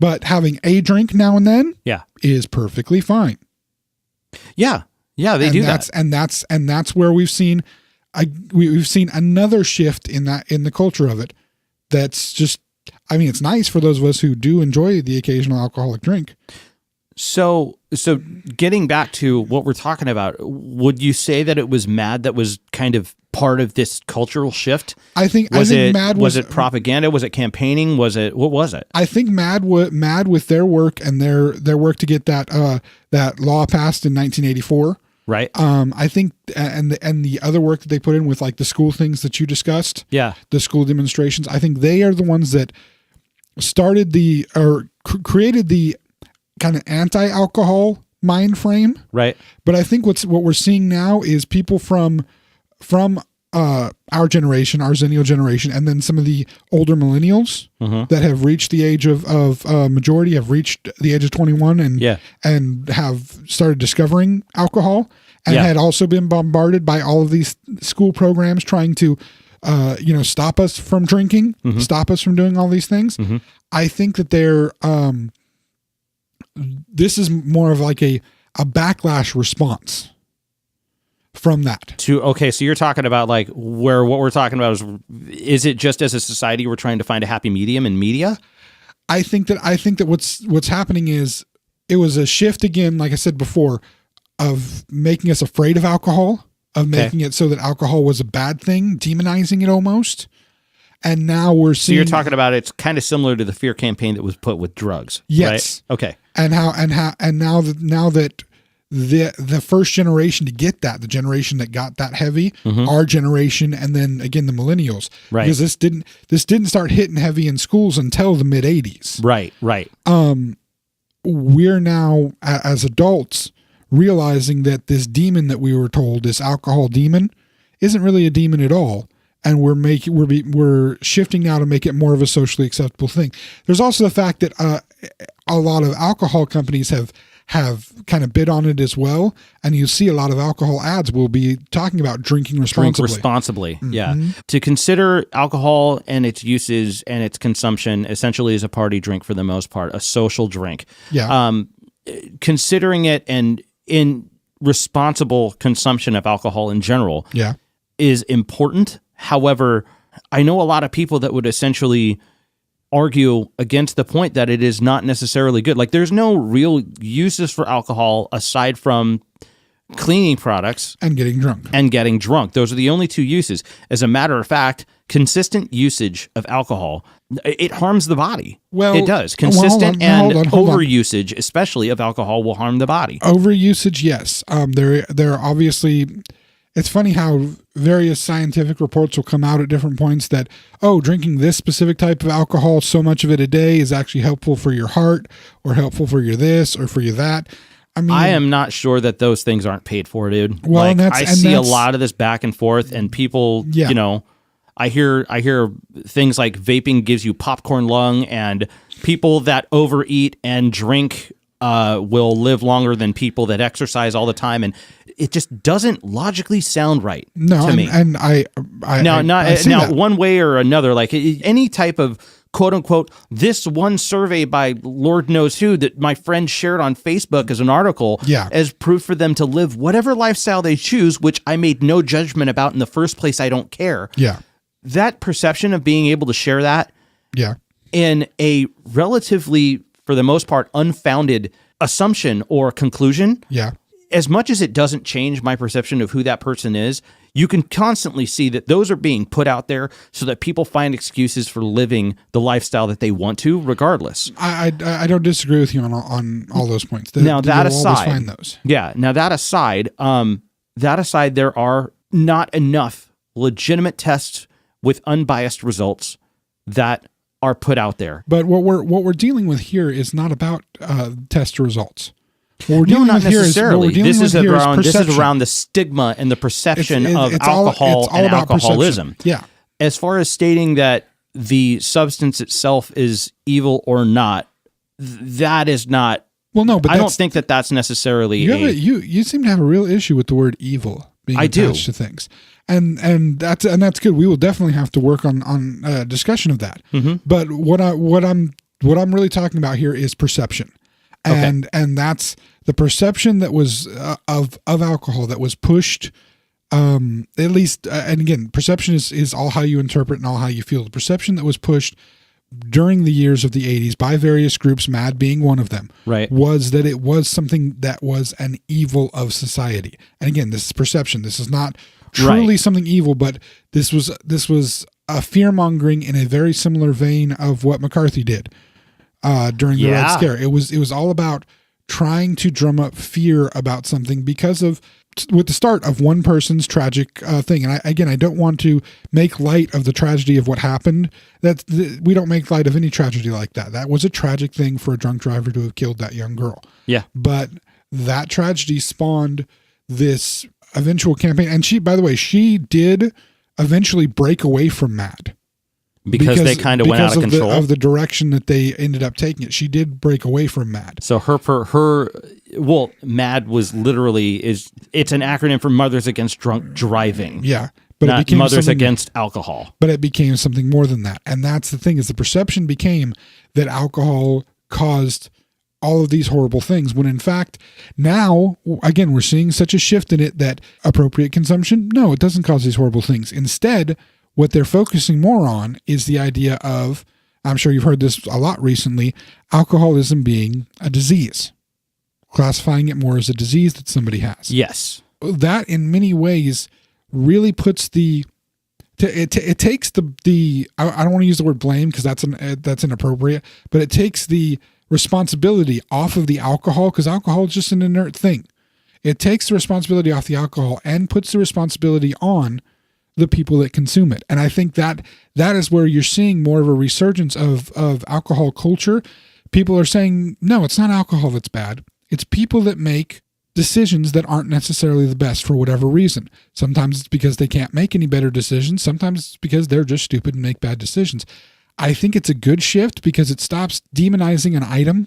but having a drink now and then is perfectly fine. Yeah, they do that. And that's where we've seen another shift in the culture of it. That's just, I mean, it's nice for those of us who do enjoy the occasional alcoholic drink. So getting back to what we're talking about, would you say that it was MADD that was kind of part of this cultural shift? I think MADD was it propaganda? Was it campaigning? What was it? I think MADD with their work and their work to get that law passed in 1984. Right. I think, and the other work that they put in with like the school things that you discussed. Yeah. The school demonstrations. I think they are the ones that started created the kind of anti-alcohol mind frame. Right. But I think what we're seeing now is people from our generation, our Xennial generation, and then some of the older millennials that have reached the age of majority, have reached the age of 21 and have started discovering alcohol and had also been bombarded by all of these school programs trying to, stop us from drinking, stop us from doing all these things. I think that this is more of like a backlash response from that. So you're talking about like what we're talking about is it just as a society we're trying to find a happy medium in media? I think that what's happening is it was a shift again, like I said before, of making us afraid of alcohol, of making it so that alcohol was a bad thing, demonizing it almost. And now we're seeing. So you're talking about it's kind of similar to the fear campaign that was put with drugs. Yes. Right? Okay. And now that the first generation to get that, the generation that got that heavy, our generation, and then again the millennials, right? Because this didn't start hitting heavy in schools until the mid 80s. Right. We're now as adults realizing that this demon that we were told, this alcohol demon, isn't really a demon at all. And we're shifting now to make it more of a socially acceptable thing. There's also the fact that a lot of alcohol companies have kind of bid on it as well, and you see a lot of alcohol ads will be talking about drinking responsibly. Drink responsibly, yeah. To consider alcohol and its uses and its consumption essentially as a party drink for the most part, a social drink. Yeah. Considering it and in responsible consumption of alcohol in general, is important. However, I know a lot of people that would essentially argue against the point that it is not necessarily good. Like there's no real uses for alcohol aside from cleaning products and getting drunk. Those are the only two uses. As a matter of fact, consistent usage of alcohol, it harms the body. Well, it does. Consistent and overusage, especially of alcohol, will harm the body. Overusage, yes. There are obviously. It's funny how various scientific reports will come out at different points that, drinking this specific type of alcohol, so much of it a day is actually helpful for your heart or helpful for your this or for your that. I mean, I am not sure that those things aren't paid for, dude. Well, I see a lot of this back and forth and people, I hear things like vaping gives you popcorn lung and people that overeat and drink will live longer than people that exercise all the time, and it just doesn't logically sound right to me. And I now one way or another, like any type of quote unquote, this one survey by Lord knows who that my friend shared on Facebook as an article as proof for them to live whatever lifestyle they choose, which I made no judgment about in the first place. I don't care. Yeah. That perception of being able to share that in a relatively, for the most part, unfounded assumption or conclusion. Yeah. As much as it doesn't change my perception of who that person is, you can constantly see that those are being put out there so that people find excuses for living the lifestyle that they want to, regardless. I don't disagree with you on all those points. Now that aside, find those. Now that aside, there are not enough legitimate tests with unbiased results that are put out there. But what we're dealing with here is not about test results. Not necessarily. This is around the stigma and the perception of alcohol and alcoholism. Yeah. As far as stating that the substance itself is evil or not, that is not. Well, no, but I don't think that that's necessarily. You seem to have a real issue with the word evil being attached to things, and that's good. We will definitely have to work on a discussion of that. Mm-hmm. But what I'm really talking about here is perception. And that's the perception that was of alcohol that was pushed, at least, and again, perception is all how you interpret and all how you feel. The perception that was pushed during the years of the 80s by various groups, MADD being one of them, was that it was something that was an evil of society. And again, this is perception. This is not truly something evil, but this was a fear-mongering in a very similar vein of what McCarthy did. During the Red Scare, it was all about trying to drum up fear about something because of with the start of one person's tragic thing. And I don't want to make light of the tragedy of what happened. We don't make light of any tragedy like that. That was a tragic thing for a drunk driver to have killed that young girl. Yeah, but that tragedy spawned this eventual campaign, and by the way, she did eventually break away from MADD. Because they kind of went out of control of the direction that they ended up taking it. She did break away from MADD. So MADD was literally it's an acronym for Mothers Against Drunk Driving. Yeah, but it became Mothers Against Alcohol. But it became something more than that, and that's the thing: is the perception became that alcohol caused all of these horrible things. When in fact, now again we're seeing such a shift in it that appropriate consumption, no, it doesn't cause these horrible things. Instead, what they're focusing more on is the idea of, I'm sure you've heard this a lot recently, alcoholism being a disease, classifying it more as a disease that somebody has. Yes. That in many ways really puts it takes the I don't want to use the word blame because that's inappropriate, but it takes the responsibility off of the alcohol, because alcohol is just an inert thing. It takes the responsibility off the alcohol and puts the responsibility on the people that consume it. And I think that is where you're seeing more of a resurgence of alcohol culture. People are saying, no, it's not alcohol that's bad. It's people that make decisions that aren't necessarily the best for whatever reason. Sometimes it's because they can't make any better decisions. Sometimes it's because they're just stupid and make bad decisions. I think it's a good shift because it stops demonizing an item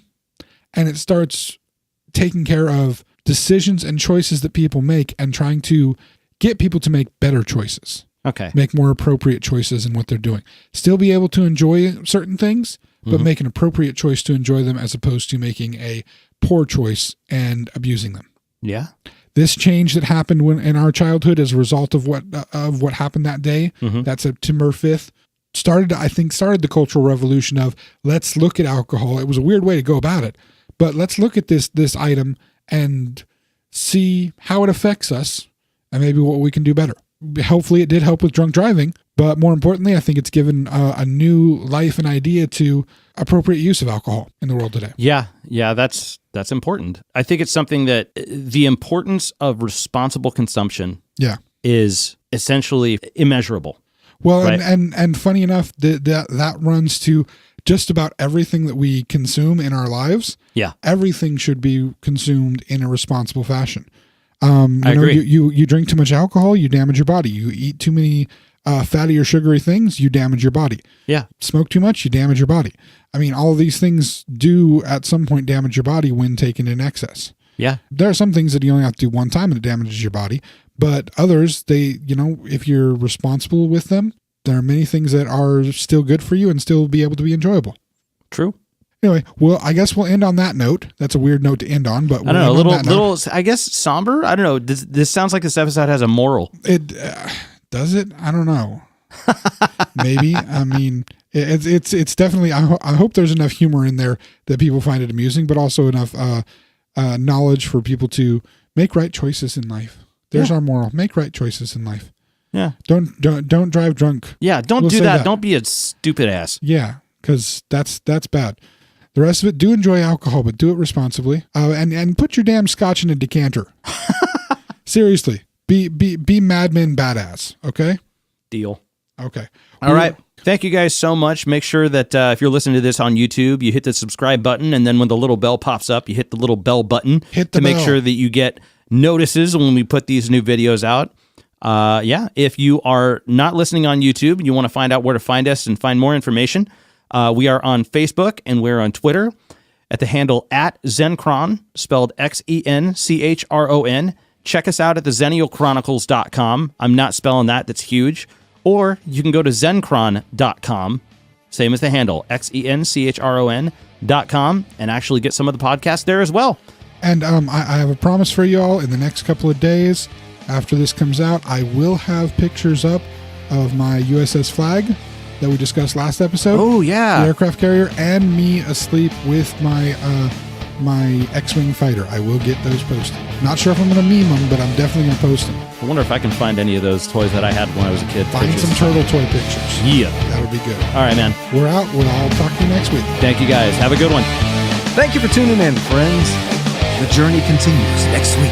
and it starts taking care of decisions and choices that people make and trying to get people to make better choices. Okay. Make more appropriate choices in what they're doing. Still be able to enjoy certain things, but make an appropriate choice to enjoy them as opposed to making a poor choice and abusing them. Yeah. This change that happened in our childhood as a result of what happened that day, that September 5th, started the cultural revolution of let's look at alcohol. It was a weird way to go about it, but let's look at this item and see how it affects us and maybe what we can do better. Hopefully it did help with drunk driving, but more importantly, I think it's given a new life and idea to appropriate use of alcohol in the world today. Yeah, that's important. I think it's something that the importance of responsible consumption is essentially immeasurable. Well, right? and funny enough, that runs to just about everything that we consume in our lives. Yeah. Everything should be consumed in a responsible fashion. I agree. You drink too much alcohol, you damage your body. You eat too many fatty or sugary things, you damage your body. Yeah. Smoke too much, you damage your body. I mean, all of these things do at some point damage your body when taken in excess. Yeah. There are some things that you only have to do one time and it damages your body, but others, if you're responsible with them, there are many things that are still good for you and still be able to be enjoyable. True. Anyway, well, I guess we'll end on that note. That's a weird note to end on, but I don't know, a little, I guess somber. I don't know. This sounds like this episode has a moral. It does it? I don't know. Maybe. I mean, it's definitely. I hope there's enough humor in there that people find it amusing, but also enough knowledge for people to make right choices in life. There's our moral: make right choices in life. Yeah. Don't drive drunk. Yeah. Don't do that. Don't be a stupid ass. Yeah, because that's bad. The rest of it, do enjoy alcohol, but do it responsibly. And put your damn scotch in a decanter. Seriously, be Mad Men badass. Okay. Deal. Okay. All right. Thank you guys so much. Make sure that if you're listening to this on YouTube, you hit the subscribe button, and then when the little bell pops up, you hit the little bell button to make sure that you get notices when we put these new videos out. If you are not listening on YouTube and you want to find out where to find us and find more information, we are on Facebook and we're on Twitter at the handle @Xenchron, spelled XENCHRON. Check us out at the XennialChronicles.com. I'm not spelling that. That's huge. Or you can go to Xenchron.com, same as the handle, XENCHRON.com, and actually get some of the podcasts there as well. And I have a promise for you all. In the next couple of days, after this comes out, I will have pictures up of my USS Flag that we discussed last episode. Oh, yeah. The aircraft carrier, and me asleep with my X-Wing fighter. I will get those posted. Not sure if I'm going to meme them, but I'm definitely going to post them. I wonder if I can find any of those toys that I had when I was a kid. Find some turtle toy pictures. Yeah. That'll be good. All right, man. We're out. I'll talk to you next week. Thank you, guys. Have a good one. Thank you for tuning in, friends. The journey continues next week.